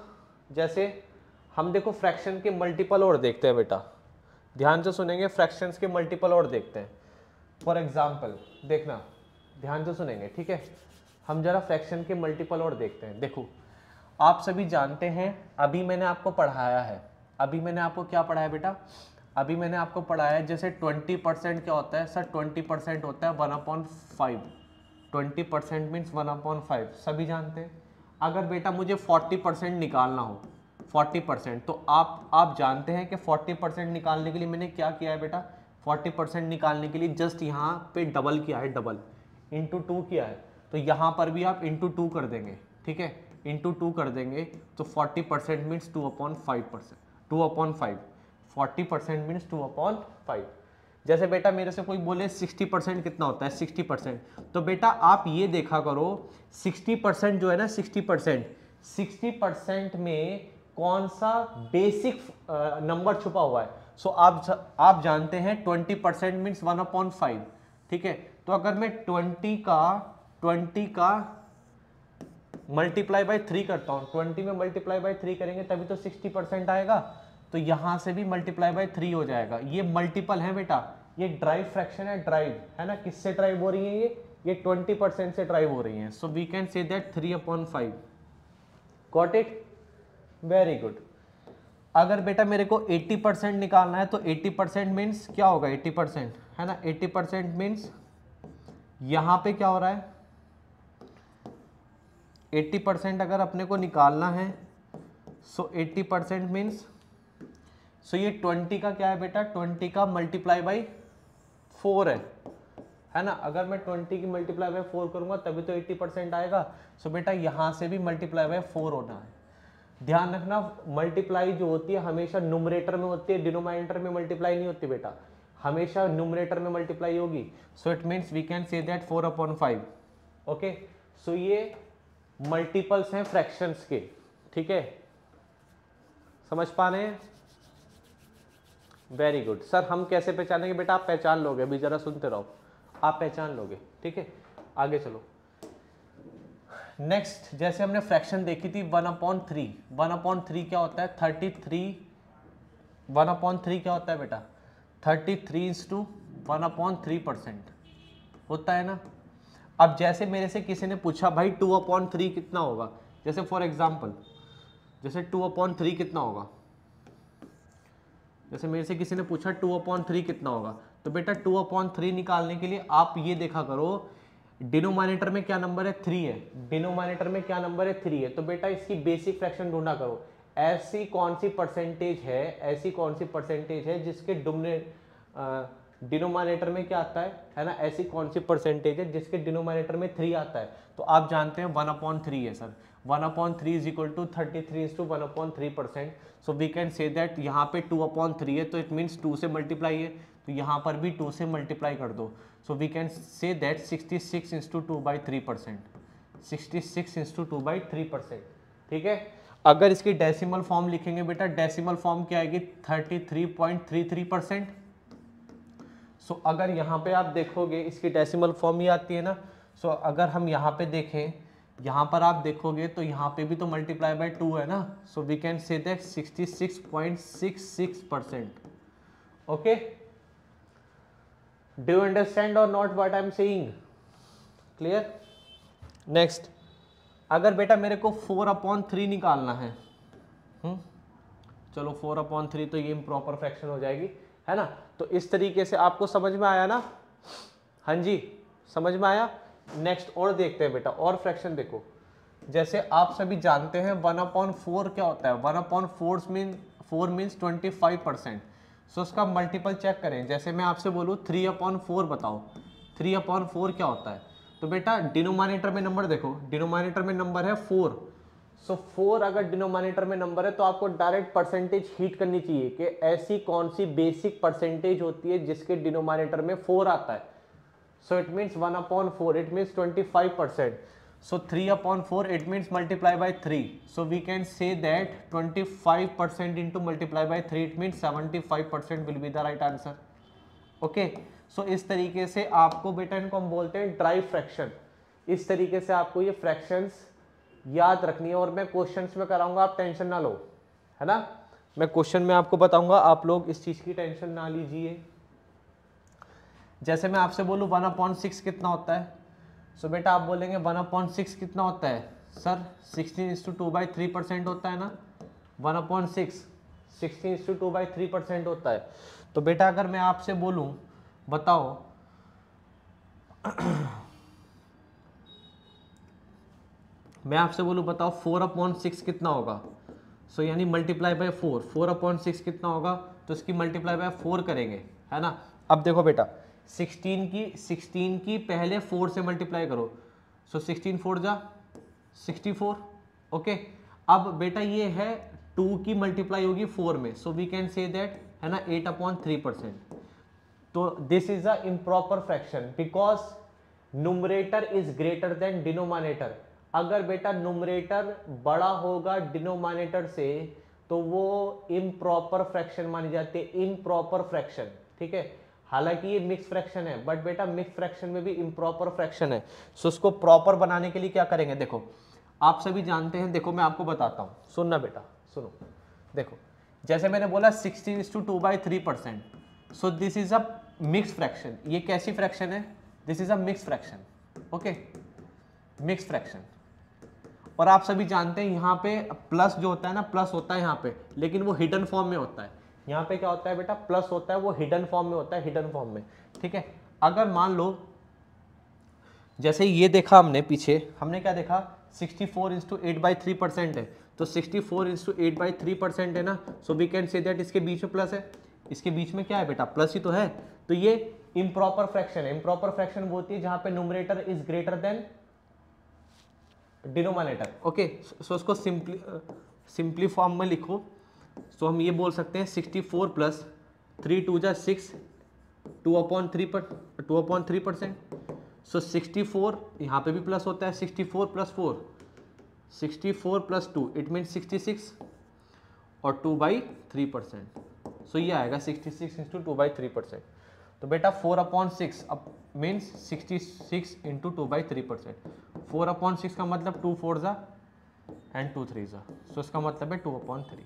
जैसे हम देखो फ्रैक्शन के मल्टीपल और देखते हैं बेटा, ध्यान से सुनेंगे, फ्रैक्शंस के मल्टीपल और देखते हैं। फॉर एग्जाम्पल देखना, ध्यान से सुनेंगे, ठीक है। हम जरा फ्रैक्शन के मल्टीपल और देखते हैं। देखो आप सभी जानते हैं, अभी मैंने आपको पढ़ाया है, अभी मैंने आपको क्या पढ़ाया बेटा? अभी मैंने आपको पढ़ाया है जैसे 20% क्या होता है सर? 20% होता है 1/5। 20% मीन्स 1/5, सभी जानते हैं। अगर बेटा मुझे 40% निकालना हो, 40%, तो आप जानते हैं कि 40% निकालने के लिए मैंने क्या किया है बेटा? 40% निकालने के लिए जस्ट यहाँ पे डबल किया है, डबल इंटू 2 किया है। तो यहाँ पर भी आप इंटू 2 कर देंगे, ठीक है, इंटू 2 कर देंगे तो 40% मीन्स 2/5%, 2/5। 40% मीन्स 2/5। जैसे बेटा मेरे से कोई बोले 60% कितना होता है? 60%, तो बेटा आप ये देखा करो 60% जो है ना, 60% में कौन सा बेसिक नंबर छुपा हुआ है? सो आप जानते हैं 20% मीन्स 1/5, ठीक है। तो अगर मैं 20 का मल्टीप्लाई बाय 3 करता हूँ, 20 में मल्टीप्लाई बाय 3 करेंगे तभी तो 60% आएगा। तो यहां से भी मल्टीप्लाई बाय 3 हो जाएगा। ये मल्टीपल है बेटा, ये ड्राइव फ्रैक्शन है, ड्राइव है ना, किससे ड्राइव हो रही है? ये 20% से ड्राइव हो रही है। So we can say that 3/5। Got it, very good. अगर बेटा मेरे को 80% निकालना है तो 80% मीन्स क्या होगा? 80% है ना, 80% मीन्स यहां पे क्या हो रहा है? 80% अगर अपने को निकालना है, सो 80% मीन्स, सो ये 20 का क्या है बेटा? 20 का मल्टीप्लाई बाई 4 है ना। अगर मैं 20 की मल्टीप्लाई बाई 4 करूंगा तभी तो 80% आएगा। सो बेटा यहां से भी मल्टीप्लाई बाई 4 होना है। ध्यान रखना, मल्टीप्लाई जो होती है हमेशा न्यूमरेटर में होती है, डिनोमिनेटर में मल्टीप्लाई नहीं होती बेटा, हमेशा न्यूमरेटर में मल्टीप्लाई होगी। So it means we can say that 4/5। Okay, so ये मल्टीपल्स हैं फ्रैक्शंस के, ठीक है, समझ पा रहे हैं? Very good. सर हम कैसे पहचानेंगे बेटा? आप पहचान लोगे, अभी जरा सुनते रहो, आप पहचान लोगे, ठीक है। आगे चलो। नेक्स्ट, जैसे हमने फ्रैक्शन देखी थी 1/3। 1/3 क्या होता है? 33। 1/3 क्या होता है बेटा? 33/1/3% होता है ना। अब जैसे मेरे से किसी ने पूछा भाई 2/3 कितना होगा, जैसे फॉर एग्जाम्पल, जैसे 2/3 कितना होगा, जैसे मेरे से किसी ने पूछा 2/3 कितना होगा, तो बेटा 2/3 निकालने के लिए आप ये देखा करो डिनोमिनेटर में क्या नंबर है? 3 है। डिनोमिनेटर में क्या नंबर है? 3 है। तो बेटा इसकी बेसिक फ्रैक्शन ढूंढा करो। ऐसी कौन सी परसेंटेज है, ऐसी कौन सी परसेंटेज है जिसके डिनोमिनेटर में क्या आता है ना, ऐसी कौन सी परसेंटेज है जिसके डिनोमिनेटर में 3 आता है? तो आप जानते हैं 1/3 है sir. 1/3 is equal to 33/1/3%। So we can say that यहाँ पे 2/3 है तो इट मीन्स 2 से मल्टीप्लाई है, तो यहाँ पर भी 2 से मल्टीप्लाई कर दो। So we can say that 66 × 2/3%, 66 × 2/3%, ठीक है। अगर इसकी डेसिमल फॉर्म लिखेंगे बेटा, डेसिमल फॉर्म क्या आएगी? 33.33%। सो अगर यहाँ पे आप देखोगे इसकी डेसिमल फॉर्म ही आती है ना। सो अगर हम यहाँ पे देखें, यहाँ पर आप देखोगे तो यहाँ पे भी तो मल्टीप्लाई बाय 2 है ना। So we can say that 66.66%। Okay, do you understand or not what I am saying? Clear? Next, अगर बेटा मेरे को 4/3 निकालना है, चलो 4/3 तो ये इम्प्रॉपर फ्रैक्शन हो जाएगी, है ना। तो इस तरीके से आपको समझ में आया ना? हाँ जी, समझ में आया। नेक्स्ट और देखते हैं बेटा, और फ्रैक्शन देखो। जैसे आप सभी जानते हैं 1/4 क्या होता है? 1/4 मीन्स 25%। सो उसका मल्टीपल चेक करें। जैसे मैं आपसे बोलूँ 3/4 बताओ, 3/4 क्या होता है? तो बेटा डिनोमिनेटर में नंबर देखो, डिनोमिनेटर में नंबर है 4। सो 4 अगर डिनोमिनेटर में नंबर है तो आपको डायरेक्ट परसेंटेज हीट करनी चाहिए कि ऐसी कौन सी बेसिक परसेंटेज होती है जिसके डिनोमिनेटर में 4 आता है। सो it means 1/4, it means 25%. So 3/4, it means multiply by 3. So we can say that 25% into multiply by 3, it means 75% will be the right answer. Okay. So इस तरीके से आपको बेटा इनको हम बोलते हैं ड्राई फ्रैक्शन। इस तरीके से आपको ये फ्रैक्शंस याद रखनी है और मैं क्वेश्चंस में कराऊंगा, आप टेंशन ना लो, है ना। मैं क्वेश्चन में आपको बताऊंगा, आप लोग इस चीज की टेंशन ना लीजिए। जैसे मैं आपसे बोलूँ 1/6 कितना होता है, सो बेटा आप बोलेंगे 1/6 कितना होता है सर, 16:2/3% होता है ना। 1/6 16:2/3% होता है। तो बेटा अगर मैं आपसे बोलूं बताओ मैं आपसे बोलूं बताओ 4/6 कितना होगा। सो यानी मल्टीप्लाई बाय 4, 4/6 कितना होगा, तो इसकी मल्टीप्लाई बाय 4 करेंगे, है ना। अब देखो बेटा 16 की पहले 4 से मल्टीप्लाई करो, सो 16 4 जा 64। ओके, अब बेटा ये है 2 की मल्टीप्लाई होगी 4 में, so we can say that, है ना, 8/3%। तो this is a improper fraction because numerator is greater than denominator. अगर बेटा न्यूमरेटर बड़ा होगा डिनोमिनेटर से तो वो इम्प्रॉपर फ्रैक्शन मानी जाती है, इम्प्रॉपर फ्रैक्शन, ठीक है। हालांकि ये मिक्स फ्रैक्शन है, बट बेटा मिक्स फ्रैक्शन में भी इम्प्रॉपर फ्रैक्शन है। सो उसको प्रॉपर बनाने के लिए क्या करेंगे, देखो आप सभी जानते हैं, देखो मैं आपको बताता हूँ, सुनना बेटा सुनो। देखो जैसे मैंने बोला 16:2/3%, सो this is a mix fraction. ये कैसी फ्रैक्शन है, this is a mix fraction, okay, mix fraction. और आप सभी जानते हैं यहाँ पे प्लस जो होता है ना, प्लस होता है यहाँ पे, लेकिन वो हिडन फॉर्म में होता है। यहाँ पे क्या होता है बेटा, प्लस होता है, वो हिडन फॉर्म में होता है, हिडन फॉर्म में, ठीक है। अगर मान लो जैसे ये देखा हमने पीछे, हमने क्या देखा 64:8/3% है, तो 64:8/3% है ना। So we can say that इसके बीच में प्लस है, इसके बीच में क्या है बेटा, प्लस ही तो है। तो ये इम्प्रॉपर फ्रैक्शन है। इम्प्रॉपर फ्रैक्शन वो होती है जहां पे numerator is greater than denominator, okay. So उसको सिंपली फॉर्म में लिखो। सो हम ये बोल सकते हैं 64 + 3 2 जा 6, 2/3%। सो 64 यहाँ पे भी प्लस होता है, 64 + 4, 64 + 2, इट मीन 66 और 2/3%। सो ये आएगा 66 × 2/3%। तो बेटा 4/6 अब मीन्स 66 × 2/3%। 4/6 का मतलब 2 4 जा एंड 2 3 जा, सो इसका मतलब है 2/3।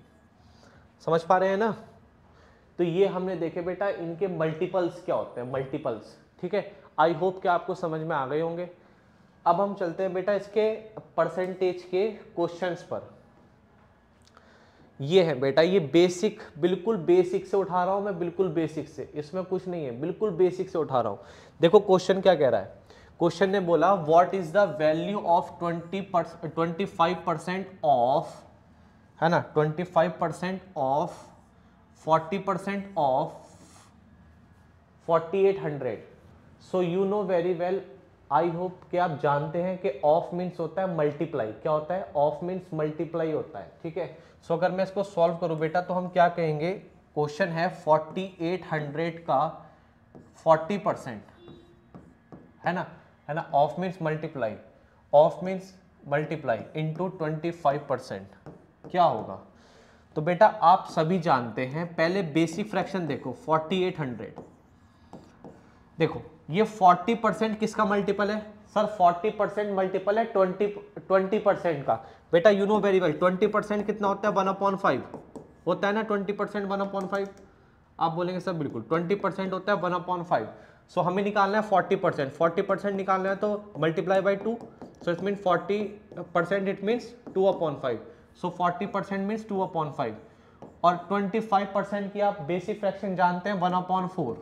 समझ पा रहे हैं ना। तो ये हमने देखे बेटा इनके मल्टीपल्स क्या होते हैं, मल्टीपल्स, ठीक है। आई होप कि आपको समझ में आ गए होंगे। अब हम चलते हैं बेटा इसके परसेंटेज के क्वेश्चंस पर। ये है बेटा, ये बेसिक, बिल्कुल बेसिक से उठा रहा हूं मैं, बिल्कुल बेसिक से, इसमें कुछ नहीं है, बिल्कुल बेसिक से उठा रहा हूं। देखो क्वेश्चन क्या कह रहा है। क्वेश्चन ने बोला what is the value of 25% of, है ना, 25% of 40% of 4800। So you know very well, I hope कि आप जानते हैं कि ऑफ मीन्स होता है मल्टीप्लाई। क्या होता है, ऑफ मीन्स मल्टीप्लाई होता है, ठीक है। सो अगर मैं इसको सॉल्व करूं बेटा तो हम क्या कहेंगे, क्वेश्चन है 4800 का 40%, है ना, है ना। Of means multiply, of means multiply into 25%, क्या होगा। तो बेटा आप सभी जानते हैं, पहले बेसिक फ्रैक्शन देखो 4800। देखो ये 40% किसका मल्टीपल है सर, 40% मल्टीपल है 20% का। बेटा यू नो वेरी वेल 20% कितना होता है, 1/5 होता है ना, 20% 1/5। आप बोलेंगे सर बिल्कुल 20% होता है 1/5। सो हमें निकालना है 40%, 40% निकालना है तो multiply by 2, so it mean 40%, it means 2/5। So 40% means 2/5 और 25% की आप बेसिक फ्रैक्शन जानते हैं 1/4,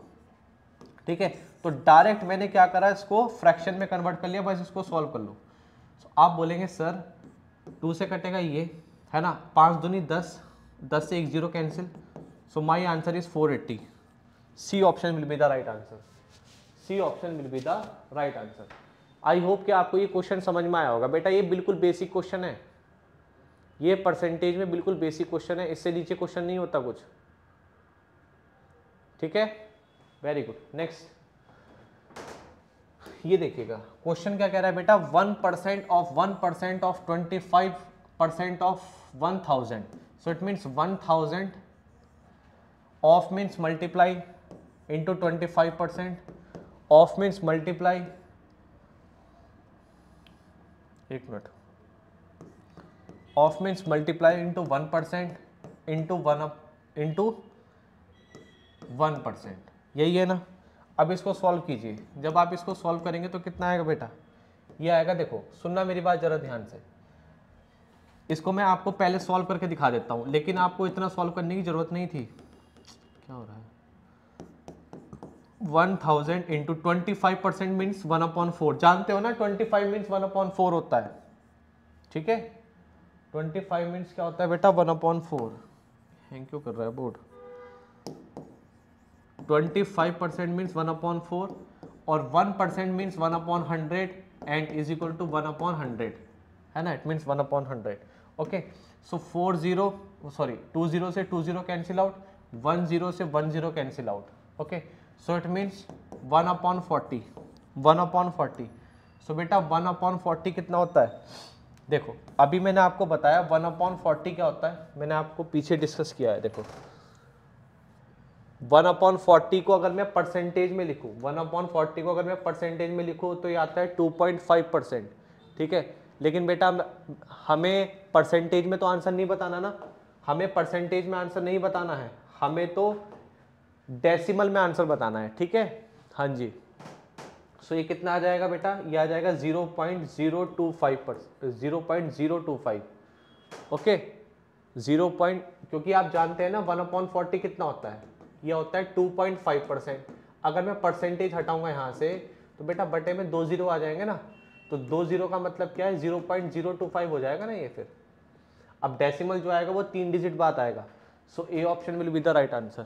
ठीक है। तो डायरेक्ट मैंने क्या करा, इसको फ्रैक्शन में कन्वर्ट कर लिया, बस इसको सॉल्व कर लो। आप बोलेंगे सर 2 से कटेगा ये, है ना, 5 दूनी 10, 10 से 1 0 cancel, so my answer is 480. C option will be the right answer. C option will be the right answer. I hope कि आपको ये क्वेश्चन समझ में आया होगा. बेटा ये बिल्कुल बेसिक क्वेश्चन है, ये परसेंटेज में बिल्कुल बेसिक क्वेश्चन है, इससे नीचे क्वेश्चन नहीं होता कुछ. ठीक है, वेरी गुड. नेक्स्ट ये देखिएगा क्वेश्चन क्या कह रहा है बेटा. 1% of 1% of 25% of 1000. So it means 1000 of means multiply into 25%. Of means multiply, एक मिनट, of means multiply into 1% into 1%. यही है ना. अब इसको सॉल्व कीजिए. जब आप इसको सॉल्व करेंगे तो कितना आएगा बेटा, ये आएगा. देखो सुनना मेरी बात जरा ध्यान से. इसको मैं आपको पहले सॉल्व करके दिखा देता हूं, लेकिन आपको इतना सॉल्व करने की जरूरत नहीं थी. क्या हो रहा है. 1000 इंटू 25% मीन्स 1/4. जानते हो ना 25 मीन्स 1/4 होता है. ठीक है, 25 मीन्स क्या होता है बेटा 1/4. हैंग क्यों कर रहा है बोर्ड. 25% मीन्स 1/4 और 1% means 1/100 and is equal to 1/100 है ना. It means 1/100. ओके, सो 20 से 20 कैंसिल आउट, 10 से 10 cancel out. Okay, so it means 1/40. सो बेटा 1/40 कितना होता है. देखो अभी मैंने आपको बताया 1/40 क्या होता है, मैंने आपको पीछे डिस्कस किया है. देखो 1/40 को अगर मैं परसेंटेज में लिखूं, 1/40 को अगर मैं परसेंटेज में लिखूं तो ये आता है 2.5%. ठीक है, लेकिन बेटा हमें परसेंटेज में तो आंसर नहीं बताना ना, हमें परसेंटेज में आंसर नहीं बताना है, हमें तो डेसिमल में आंसर बताना है. ठीक है, हाँ जी. सो ये कितना आ जाएगा बेटा, ये आ जाएगा 0.025. ओके, क्योंकि आप जानते हैं ना 1/40 कितना होता है, ये होता है 2.5%. अगर मैं परसेंटेज हटाऊंगा यहाँ से तो बेटा बटे में 2 0 आ जाएंगे ना, तो 2 0 का मतलब क्या है 0.025 हो जाएगा ना ये. फिर अब डेसिमल जो आएगा वो 3 डिजिट बाद आएगा. So A option will be the right answer.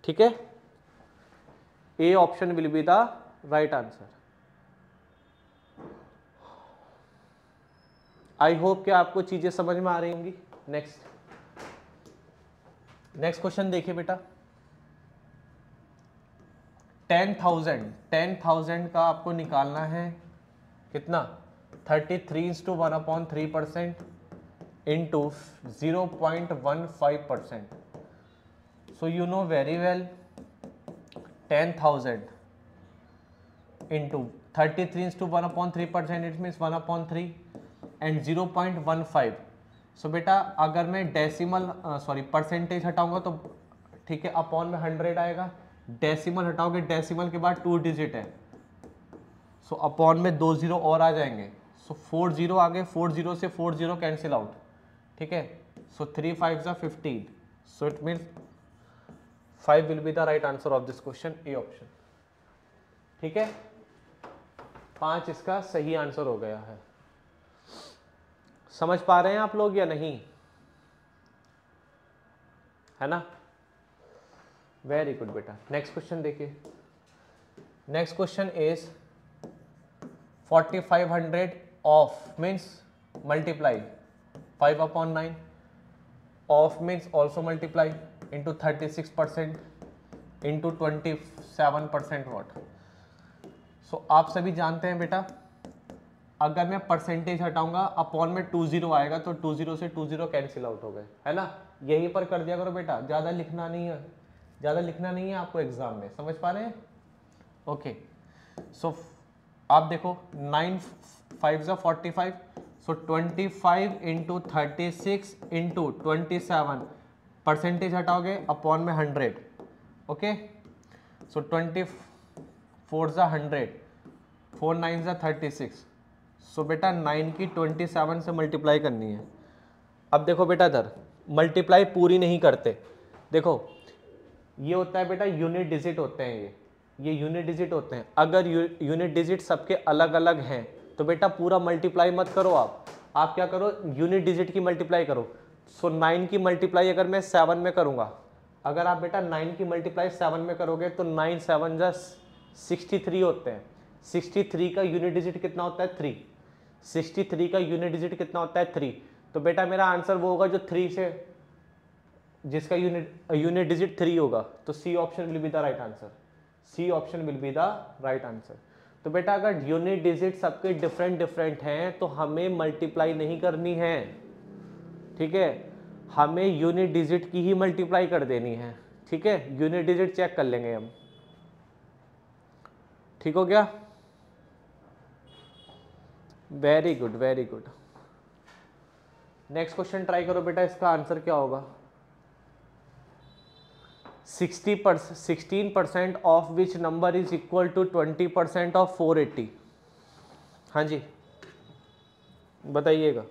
ठीक है, A option will be the right answer. I hope कि आपको चीजें समझ में आ रही होंगी. नेक्स्ट क्वेश्चन देखिए बेटा. 10,000 का आपको निकालना है कितना, 33/1/3% into 0.15%. So you know very well 10,000 into 33/1/3%, it means 1/3 and 0.15. सो बेटा अगर मैं परसेंटेज हटाऊंगा तो ठीक है, अपॉन में 100 आएगा. डेसिमल हटाओगे, डेसिमल के बाद 2 डिजिट है, सो अपॉन में 2 0 और आ जाएंगे. सो 4 0 आ गए, 4 0 से 4 0 कैंसिल आउट. ठीक है, सो 3 5 15. सो it means 5 will be the right answer of this question, A option. ठीक है, 5 इसका सही आंसर हो गया है. समझ पा रहे हैं आप लोग या नहीं, है ना. वेरी गुड बेटा. नेक्स्ट क्वेश्चन देखिए. Next question is 4500 of means multiply 5/9. Of means also multiply into 36% into 27% what. सो आप सभी जानते हैं बेटा अगर मैं परसेंटेज हटाऊंगा अपॉन में 2 0 आएगा, तो 2 0 से 2 0 कैंसिल आउट हो गए, है ना. यहीं पर कर दिया करो बेटा, ज़्यादा लिखना नहीं है आपको एग्जाम में. समझ पा रहे हैं. ओके, सो आप देखो 9 5 45. सो 25 इंटू 36 इंटू 27, परसेंटेज हटाओगे अपॉन में 100. ओके, सो 24 100, 4 9 36. सो बेटा 9 की 27 से मल्टीप्लाई करनी है. अब देखो बेटा इधर मल्टीप्लाई पूरी नहीं करते. देखो ये होता है बेटा यूनिट डिजिट होते हैं, ये यूनिट डिजिट होते हैं. अगर यूनिट डिजिट सबके अलग अलग हैं तो बेटा पूरा मल्टीप्लाई मत करो. आप क्या करो, यूनिट डिजिट की मल्टीप्लाई करो. सो 9 की मल्टीप्लाई अगर मैं 7 में करूँगा अगर आप बेटा 9 की मल्टीप्लाई 7 में करोगे तो 9 7 जा 63 होते हैं। 63 का यूनिट डिजिट कितना होता है 3। 63 का यूनिट डिजिट कितना होता है 3। तो बेटा मेरा आंसर वो होगा जो 3 से जिसका यूनिट डिजिट 3 होगा। तो C option will be the right answer. C option will be the right answer. तो बेटा अगर यूनिट डिजिट सबके डिफरेंट हैं तो हमें मल्टीप्लाई नहीं करनी है, ठीक है, हमें यूनिट डिजिट की ही मल्टीप्लाई कर देनी है, ठीक है। यूनिट डिजिट चेक कर लेंगे हम, ठीक हो गया। Very good very good. Next question try करो बेटा, इसका आंसर क्या होगा। 16% of which number is equal to 20% of 480। हाँ जी बताइएगा।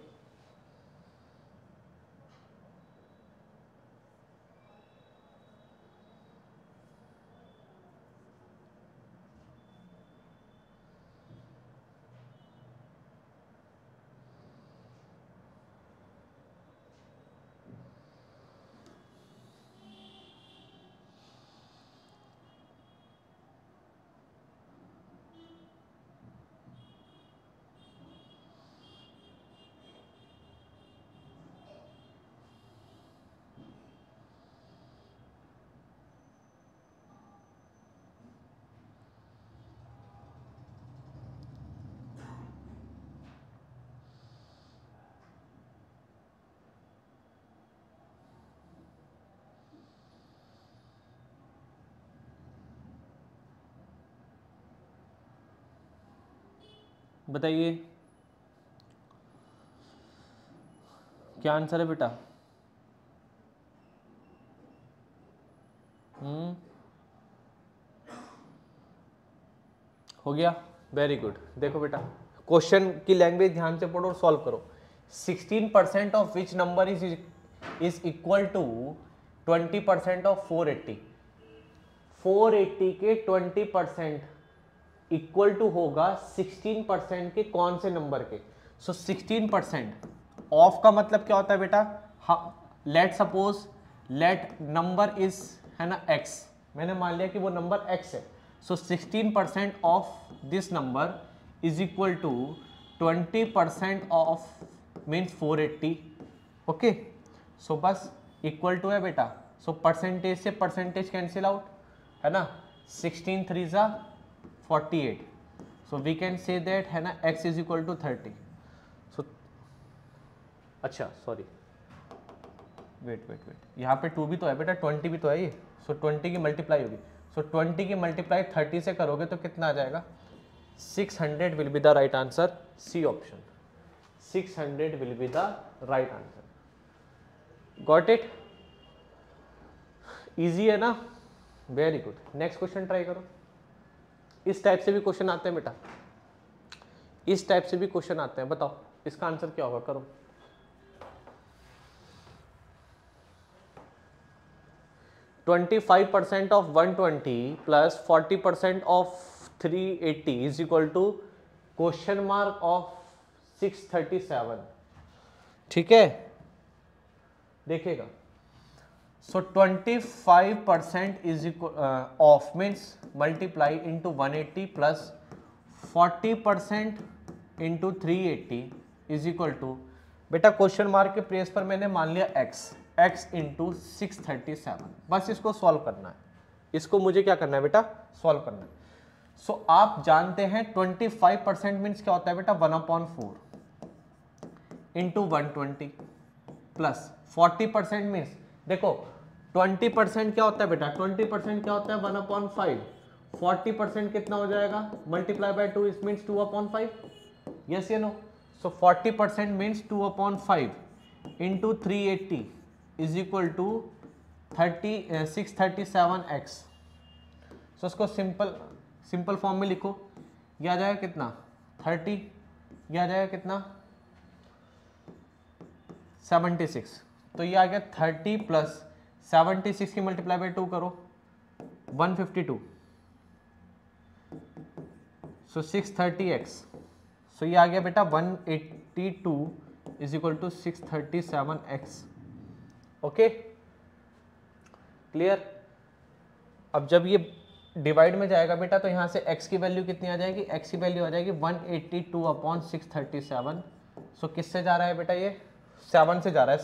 बताइए क्या आंसर है बेटा। हो गया, वेरी गुड। देखो बेटा क्वेश्चन की लैंग्वेज ध्यान से पढ़ो और सॉल्व करो। 16% of which number is equal to 20% of 480। 480 के 20% इक्वल टू होगा 16% के कौन से नंबर के। सो 16% ऑफ का मतलब क्या होता है बेटा, let suppose let number is है ना x, मैंने मान लिया कि वो नंबर x है। So 16% of this number is equal to 20% of means 480। Okay so बस इक्वल टू है बेटा। सो परसेंटेज से परसेंटेज कैंसिल आउट है ना, 16 3 जा 48। So we can say that है ना x is equal to 30। So अच्छा सॉरी वेट यहाँ पे 2 भी तो है बेटा, 20 भी तो है ये। सो 20 की मल्टीप्लाई होगी। सो 20 की मल्टीप्लाई 30 से करोगे तो कितना आ जाएगा, 600 will be the right answer. C option 600 will be the right answer. Got it, easy है ना, very good. Next question try करो। इस टाइप से भी क्वेश्चन आते हैं बेटा, इस टाइप से भी क्वेश्चन आते हैं। बताओ इसका आंसर क्या होगा, करो। %25 of 120 plus 40% of 380 is equal to question mark of 637। ठीक है देखिएगा। So 25% is equal of means multiply into 180 plus 40% into 380 is equal to, बेटा क्वेश्चन मार्क के प्लेस पर मैंने मान लिया x इंटू 637। बस इसको सॉल्व करना है, इसको मुझे क्या करना है बेटा, सॉल्व करना है। सो आप जानते हैं 25% मीन्स क्या होता है बेटा, 1/4 इंटू 120 प्लस 40% मीन्स देखो 20% क्या होता है बेटा, 20% क्या होता है 1/5। 40% कितना हो जाएगा, multiply by 2 it means 2/5। Yes या no. So 40% means 2/5 into 380 is equal to 637x। सो इसको सिंपल फॉर्म में लिखो, ये आ जाएगा कितना 30, ये आ जाएगा कितना 76। तो ये आ गया 30 प्लस 76 की मल्टीप्लाई बाय 2 करो 152। सो 630x। सो ये आ गया बेटा 182 is equal to 637x। Okay clear. अब जब ये डिवाइड में जाएगा बेटा तो यहाँ से x की वैल्यू कितनी आ जाएगी, x की वैल्यू आ जाएगी 182/637। सो किससे जा रहा है बेटा, ये 7 से जा रहा है,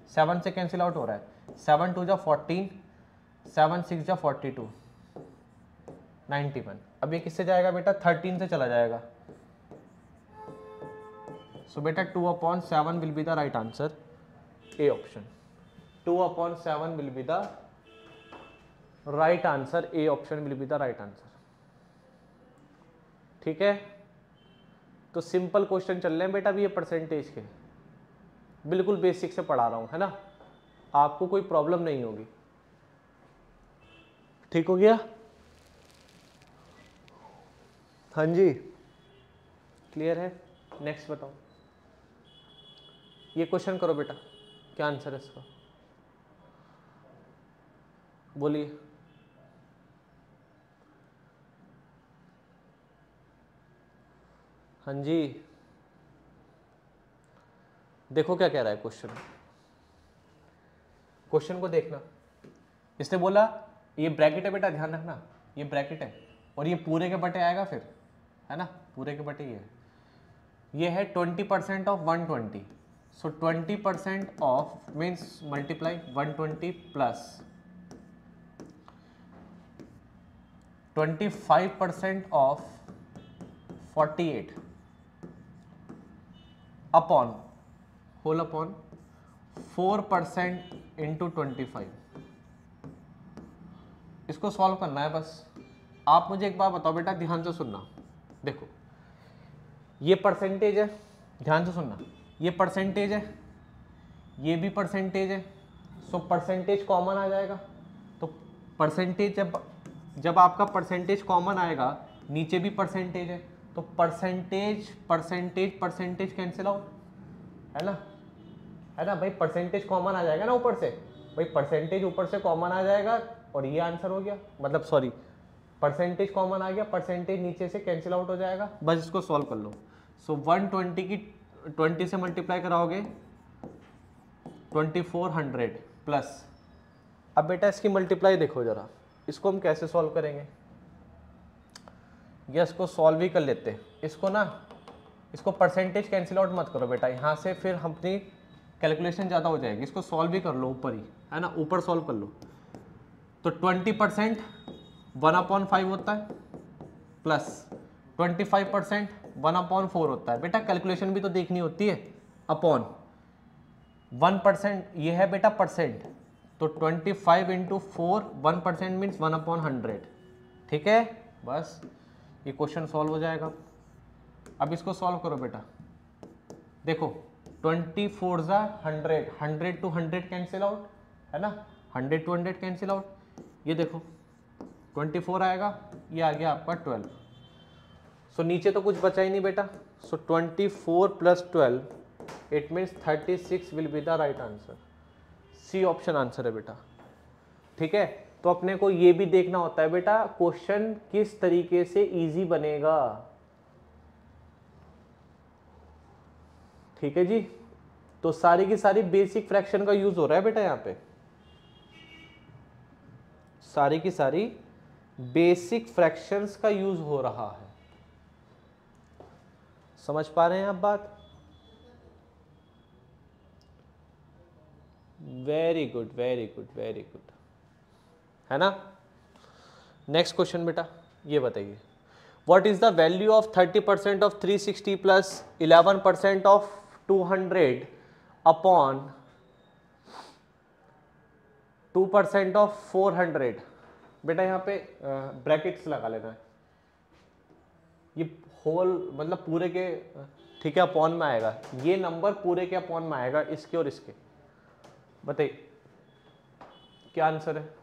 7 से कैंसिल आउट हो रहा है, 7 2 जा 14, 7 6 जा 42, 91। अब ये किससे जाएगा बेटा, 13 से चला जाएगा। सो बेटा 2/7 will be the right answer, A option. 2/7 will be the right answer, A option will be the right answer. ठीक है, तो सिंपल क्वेश्चन चल रहे हैं बेटा अभी ये परसेंटेज के, बिल्कुल बेसिक से पढ़ा रहा हूं, है ना, आपको कोई प्रॉब्लम नहीं होगी। ठीक हो गया, हाँ जी, क्लियर है। नेक्स्ट बताओ, ये क्वेश्चन करो बेटा, क्या आंसर है इसका, बोलिए। हाँ जी, देखो क्या कह रहा है क्वेश्चन, क्वेश्चन को देखना। इसने बोला ये ब्रैकेट है बेटा, ध्यान रखना, ये ब्रैकेट है और ये पूरे के बटे आएगा फिर, है ना, पूरे के बटे ये है 20% of 120। So 20% of means multiply 120 plus 25% of 48 upon whole upon 4% into 25। इसको सॉल्व करना है बस। आप मुझे एक बात बताओ बेटा, ध्यान से सुनना, देखो ये परसेंटेज है, ध्यान से सुनना, ये परसेंटेज है, ये भी परसेंटेज है। सो परसेंटेज कॉमन आ जाएगा, तो परसेंटेज जब आपका परसेंटेज कॉमन आएगा, नीचे भी परसेंटेज है, तो percentage percentage percentage cancel out, है ना भाई, परसेंटेज कॉमन आ जाएगा ना ऊपर से, भाई परसेंटेज ऊपर से कॉमन आ जाएगा और ये आंसर हो गया, मतलब सॉरी परसेंटेज कॉमन आ गया, परसेंटेज नीचे से कैंसिल आउट हो जाएगा, बस इसको सॉल्व कर लो। सो 120 की 20 से मल्टीप्लाई कराओगे 2400 प्लस, अब बेटा इसकी मल्टीप्लाई देखो जरा, इसको हम कैसे सॉल्व करेंगे, या इसको सॉल्व ही कर लेते हैं, इसको ना, इसको परसेंटेज कैंसिल आउट मत करो बेटा, यहाँ से फिर अपनी कैलकुलेशन ज़्यादा हो जाएगी, इसको सॉल्व ही कर लो ऊपर ही, है ना, ऊपर सॉल्व कर लो। तो 20% 1/5 होता है प्लस 25% 1/4 होता है, बेटा कैलकुलेशन भी तो देखनी होती है, अपॉन 1%, ये है बेटा परसेंट, तो 25 इंटू 4, 1% मीन्स 1/100। ठीक है, बस ये क्वेश्चन सॉल्व हो जाएगा। अब इसको सॉल्व करो बेटा, देखो 24 जा 100, 100 to 100 कैंसिल आउट, है ना, 100 to 100 कैंसिल आउट, ये देखो 24 आएगा, ये आ गया आपका 12। सो नीचे तो कुछ बचा ही नहीं बेटा, so 24 plus 12 it means 36 will be the right answer, C option answer है बेटा। ठीक है, तो अपने को ये भी देखना होता है बेटा क्वेश्चन किस तरीके से इजी बनेगा। ठीक है जी, तो सारी की सारी बेसिक फ्रैक्शन का यूज हो रहा है बेटा, यहाँ पे सारी की सारी बेसिक फ्रैक्शंस का यूज हो रहा है, समझ पा रहे हैं आप बात? Very good very good very good, है ना। नेक्स्ट क्वेश्चन बेटा, ये बताइए, what is the value of 30% of 360 plus 11% of 200 upon 2% of 400। बेटा यहाँ पे ब्रैकेट्स लगा लेना है, ये होल मतलब पूरे के, ठीक है, अपॉन में आएगा, ये नंबर पूरे के अपॉन में आएगा, इसके और इसके। बताइए क्या आंसर है?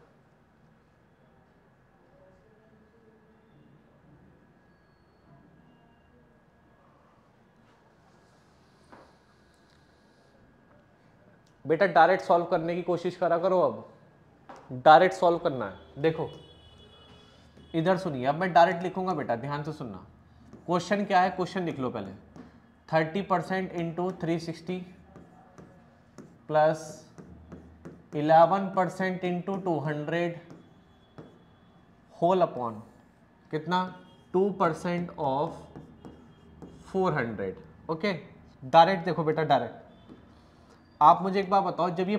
बेटा डायरेक्ट सॉल्व करने की कोशिश करा करो, अब डायरेक्ट सॉल्व करना है। देखो इधर सुनिए, अब मैं डायरेक्ट लिखूंगा बेटा, ध्यान से सुनना। क्वेश्चन क्या है, क्वेश्चन लिख लो पहले, 30% into 360 plus 11% into 200 whole upon कितना 2% ऑफ 400। ओके, डायरेक्ट देखो बेटा, डायरेक्ट आप मुझे एक बात बताओ, जब ये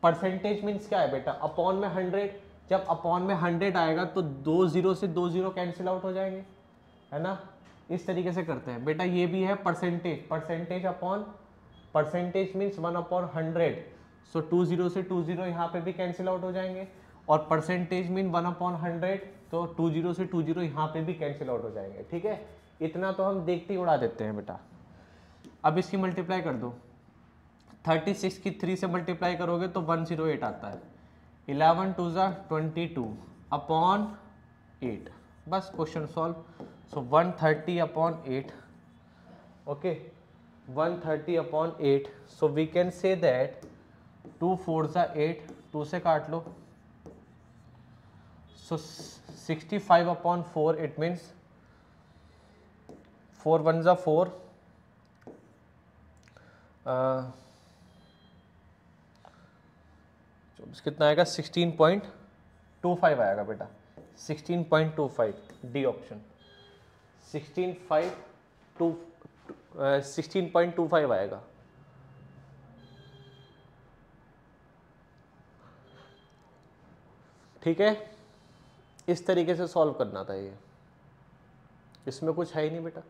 परसेंटेज मीन्स क्या है बेटा, अपॉन में 100, जब अपॉन में 100 आएगा तो 2 जीरो से 2 जीरो कैंसिल आउट हो जाएंगे, है ना। इस तरीके से करते हैं बेटा, ये भी है percentage, percentage upon percentage means 1/100, सो 2 जीरो से 2 जीरो यहाँ पे भी कैंसिल आउट हो जाएंगे, और परसेंटेज मीन 1/100, तो 2 जीरो से 2 जीरो यहाँ पे भी कैंसिल आउट हो जाएंगे। ठीक है, इतना तो हम देखते ही उड़ा देते हैं बेटा। अब इसकी मल्टीप्लाई कर दो, 36 की 3 से मल्टीप्लाई करोगे तो 108 आता है, 11 2 ज़ा 22 अपॉन 8, बस question solve. So 130 upon 8, okay 130 upon 8, so we can say that 2 4 ज़ा 8, 2 से काट लो, सो 65 अपॉन 4, इट मीन्स 4 1 ज़ा 4, कितना आएगा 16.25 आएगा बेटा, 16.25, डी ऑप्शन 16.25 आएगा। ठीक है, इस तरीके से सॉल्व करना था ये, इसमें कुछ है ही नहीं बेटा,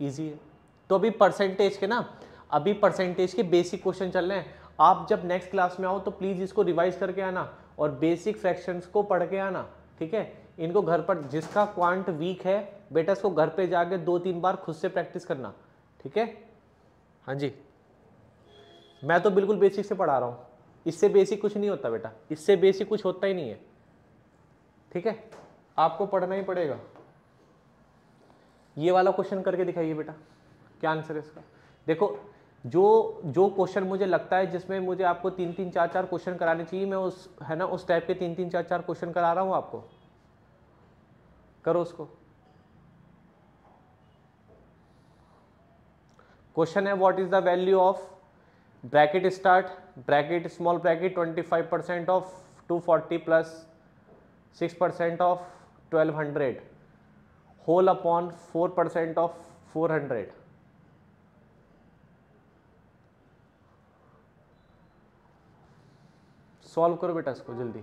इजी है। तो अभी परसेंटेज के ना, अभी परसेंटेज के बेसिक क्वेश्चन चल रहे हैं। आप जब नेक्स्ट क्लास में आओ तो प्लीज इसको रिवाइज करके आना और बेसिक फ्रैक्शंस को पढ़ के आना। ठीक है, इनको घर पर, जिसका क्वांट वीक है बेटा, इसको घर पे जाके 2-3 बार खुद से प्रैक्टिस करना। ठीक है, हाँ जी, मैं तो बिल्कुल बेसिक से पढ़ा रहा हूँ, इससे बेसिक कुछ नहीं होता बेटा, इससे बेसिक कुछ होता ही नहीं है। ठीक है, आपको पढ़ना ही पड़ेगा। ये वाला क्वेश्चन करके दिखाइए बेटा, क्या आंसर है इसका। देखो, जो क्वेश्चन मुझे लगता है जिसमें मुझे आपको 3-3 4-4 क्वेश्चन कराने चाहिए, मैं उस, है ना, उस टाइप के 3-3 4-4 क्वेश्चन करा रहा हूँ आपको। करो उसको। क्वेश्चन है, what is the value of bracket start bracket small bracket 25% of 240 plus 6% of 1200 whole upon 4% of 400। Solve करो बेटा इसको जल्दी।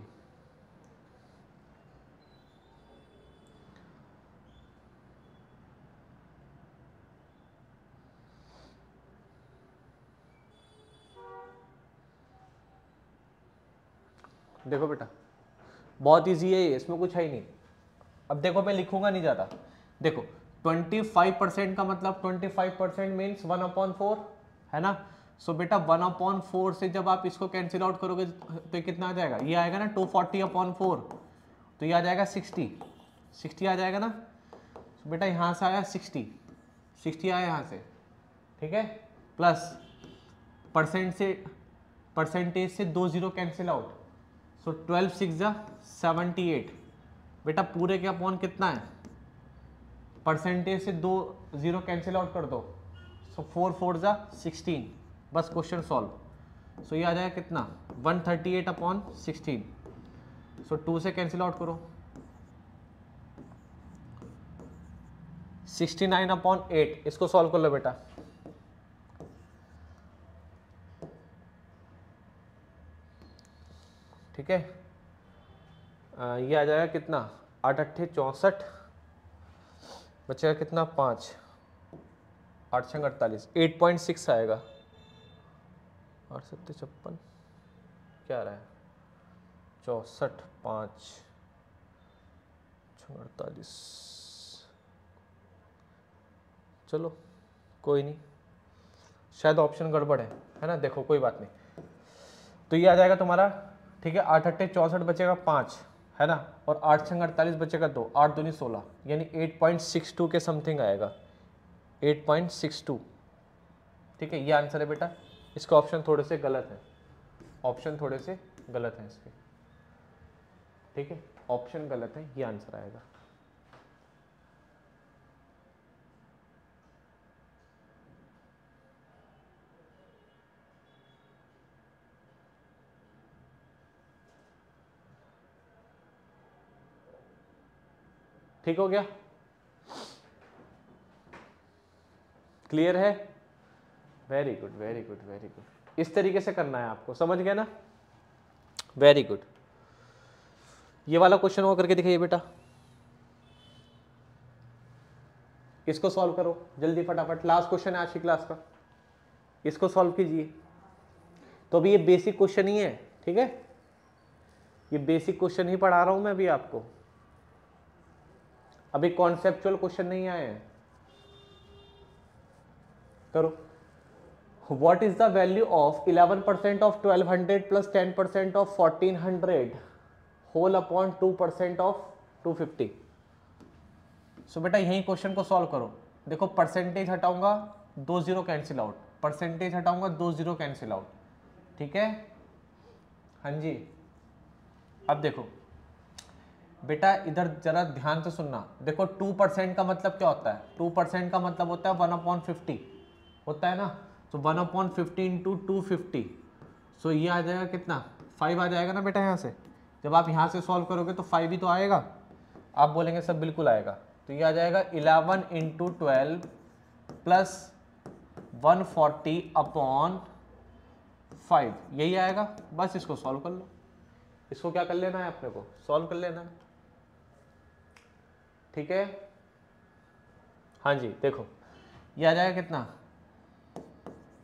देखो बेटा, बहुत इजी है ये, इसमें कुछ है ही नहीं। अब देखो, मैं लिखूंगा नहीं ज़्यादा। देखो 25% का मतलब 25% मीन्स 1/4, है ना। सो बेटा 1/4 से जब आप इसको कैंसिल आउट करोगे तो ये कितना आ जाएगा, ये आएगा ना 240/4, तो ये आ जाएगा 60 आ जाएगा ना। तो बेटा यहाँ से आया 60 आया यहाँ से, ठीक है, प्लस परसेंटेज से 2 जीरो कैंसिल आउट, सो 12 6 जा 78। बेटा पूरे के अपॉन कितना है, परसेंटेज से 2 जीरो कैंसिल आउट कर दो, सो 4 4 जा 16, बस क्वेश्चन सॉल्व। सो ये आ जाएगा कितना 138/16, सो 2 से कैंसिल आउट करो, 69/8, इसको सॉल्व कर लो बेटा। ठीक है, ये आ जाएगा कितना 8 8 64, बचेगा कितना 5 8 6 48, 8.6 आएगा, 8 7 56 क्या आ रहा है 64 5 48। चलो कोई नहीं, शायद ऑप्शन गड़बड़ है ना, देखो कोई बात नहीं। तो ये आ जाएगा तुम्हारा, ठीक है, 8 8 64 बचेगा 5, है ना, और 8 6 48 बचेगा 2, 8 दूनी 16, यानी 8.62 के समथिंग आएगा, 8.62। ठीक है, ये आंसर है बेटा। इसके ऑप्शन थोड़े से गलत हैं, ऑप्शन थोड़े से गलत हैं इसके। ठीक है, ऑप्शन गलत है, ये आंसर आएगा। ठीक हो गया, क्लियर है, very good very good very good. इस तरीके से करना है आपको, समझ गए ना, वेरी गुड। ये वाला क्वेश्चन और करके दिखाइए बेटा, इसको सॉल्व करो जल्दी फटाफट, लास्ट क्वेश्चन है आज की क्लास का, इसको सॉल्व कीजिए। तो अभी ये बेसिक क्वेश्चन ही है, ठीक है, ये बेसिक क्वेश्चन ही पढ़ा रहा हूं मैं अभी आपको, अभी कॉन्सेप्चुअल क्वेश्चन नहीं आए हैं। करो, what is the value of 11% of 1200 plus 10% of 1400 whole upon 2% of 250। So बेटा यही क्वेश्चन को सॉल्व करो। देखो परसेंटेज हटाऊंगा, 2 जीरो कैंसिल आउट, परसेंटेज हटाऊंगा, 2 जीरो कैंसिल आउट, ठीक है, हाँ जी। अब देखो बेटा इधर जरा ध्यान से सुनना, देखो 2% का मतलब क्या होता है, 2% का मतलब होता है 1/50 होता है ना, तो 1/50 इंटू 250, सो ये आ जाएगा कितना, 5 आ जाएगा ना बेटा। यहाँ से जब आप यहाँ से सॉल्व करोगे तो 5 ही तो आएगा, आप बोलेंगे सब बिल्कुल आएगा, तो ये आ जाएगा 11 इंटू 12 प्लस 140 अपॉन 5, यही आएगा। बस इसको सॉल्व कर लो, इसको क्या कर लेना है अपने को, सॉल्व कर लेना है, ठीक है, हाँ जी। देखो ये आ जाएगा कितना,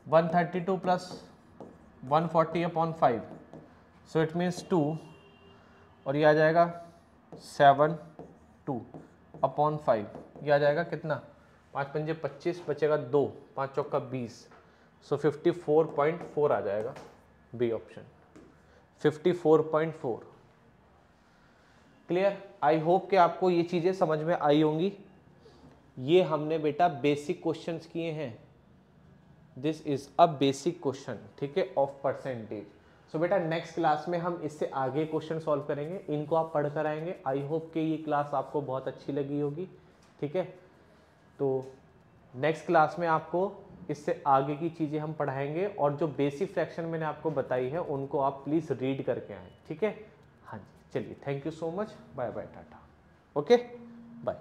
132 plus 140 upon 5, so it means 2, और ये आ जाएगा 7 अपॉन 5, ये आ जाएगा कितना, 5 पंजे 25, बचेगा 2, 5 चौका 20, सो 54.4 आ जाएगा, B option 54.4। Clear, I hope कि आपको ये चीज़ें समझ में आई होंगी। ये हमने बेटा बेसिक क्वेश्चंस किए हैं, this is a basic question, ठीक है, ऑफ परसेंटेज। सो बेटा नेक्स्ट क्लास में हम इससे आगे क्वेश्चन सॉल्व करेंगे, इनको आप पढ़ कर आएंगे। आई होप कि ये क्लास आपको बहुत अच्छी लगी होगी, ठीक है। तो नेक्स्ट क्लास में आपको इससे आगे की चीज़ें हम पढ़ाएंगे, और जो बेसिक फ्रैक्शन मैंने आपको बताई है उनको आप प्लीज़ रीड करके आएँ, ठीक है। हाँ जी, चलिए, thank you so much, bye bye, tata, okay, bye.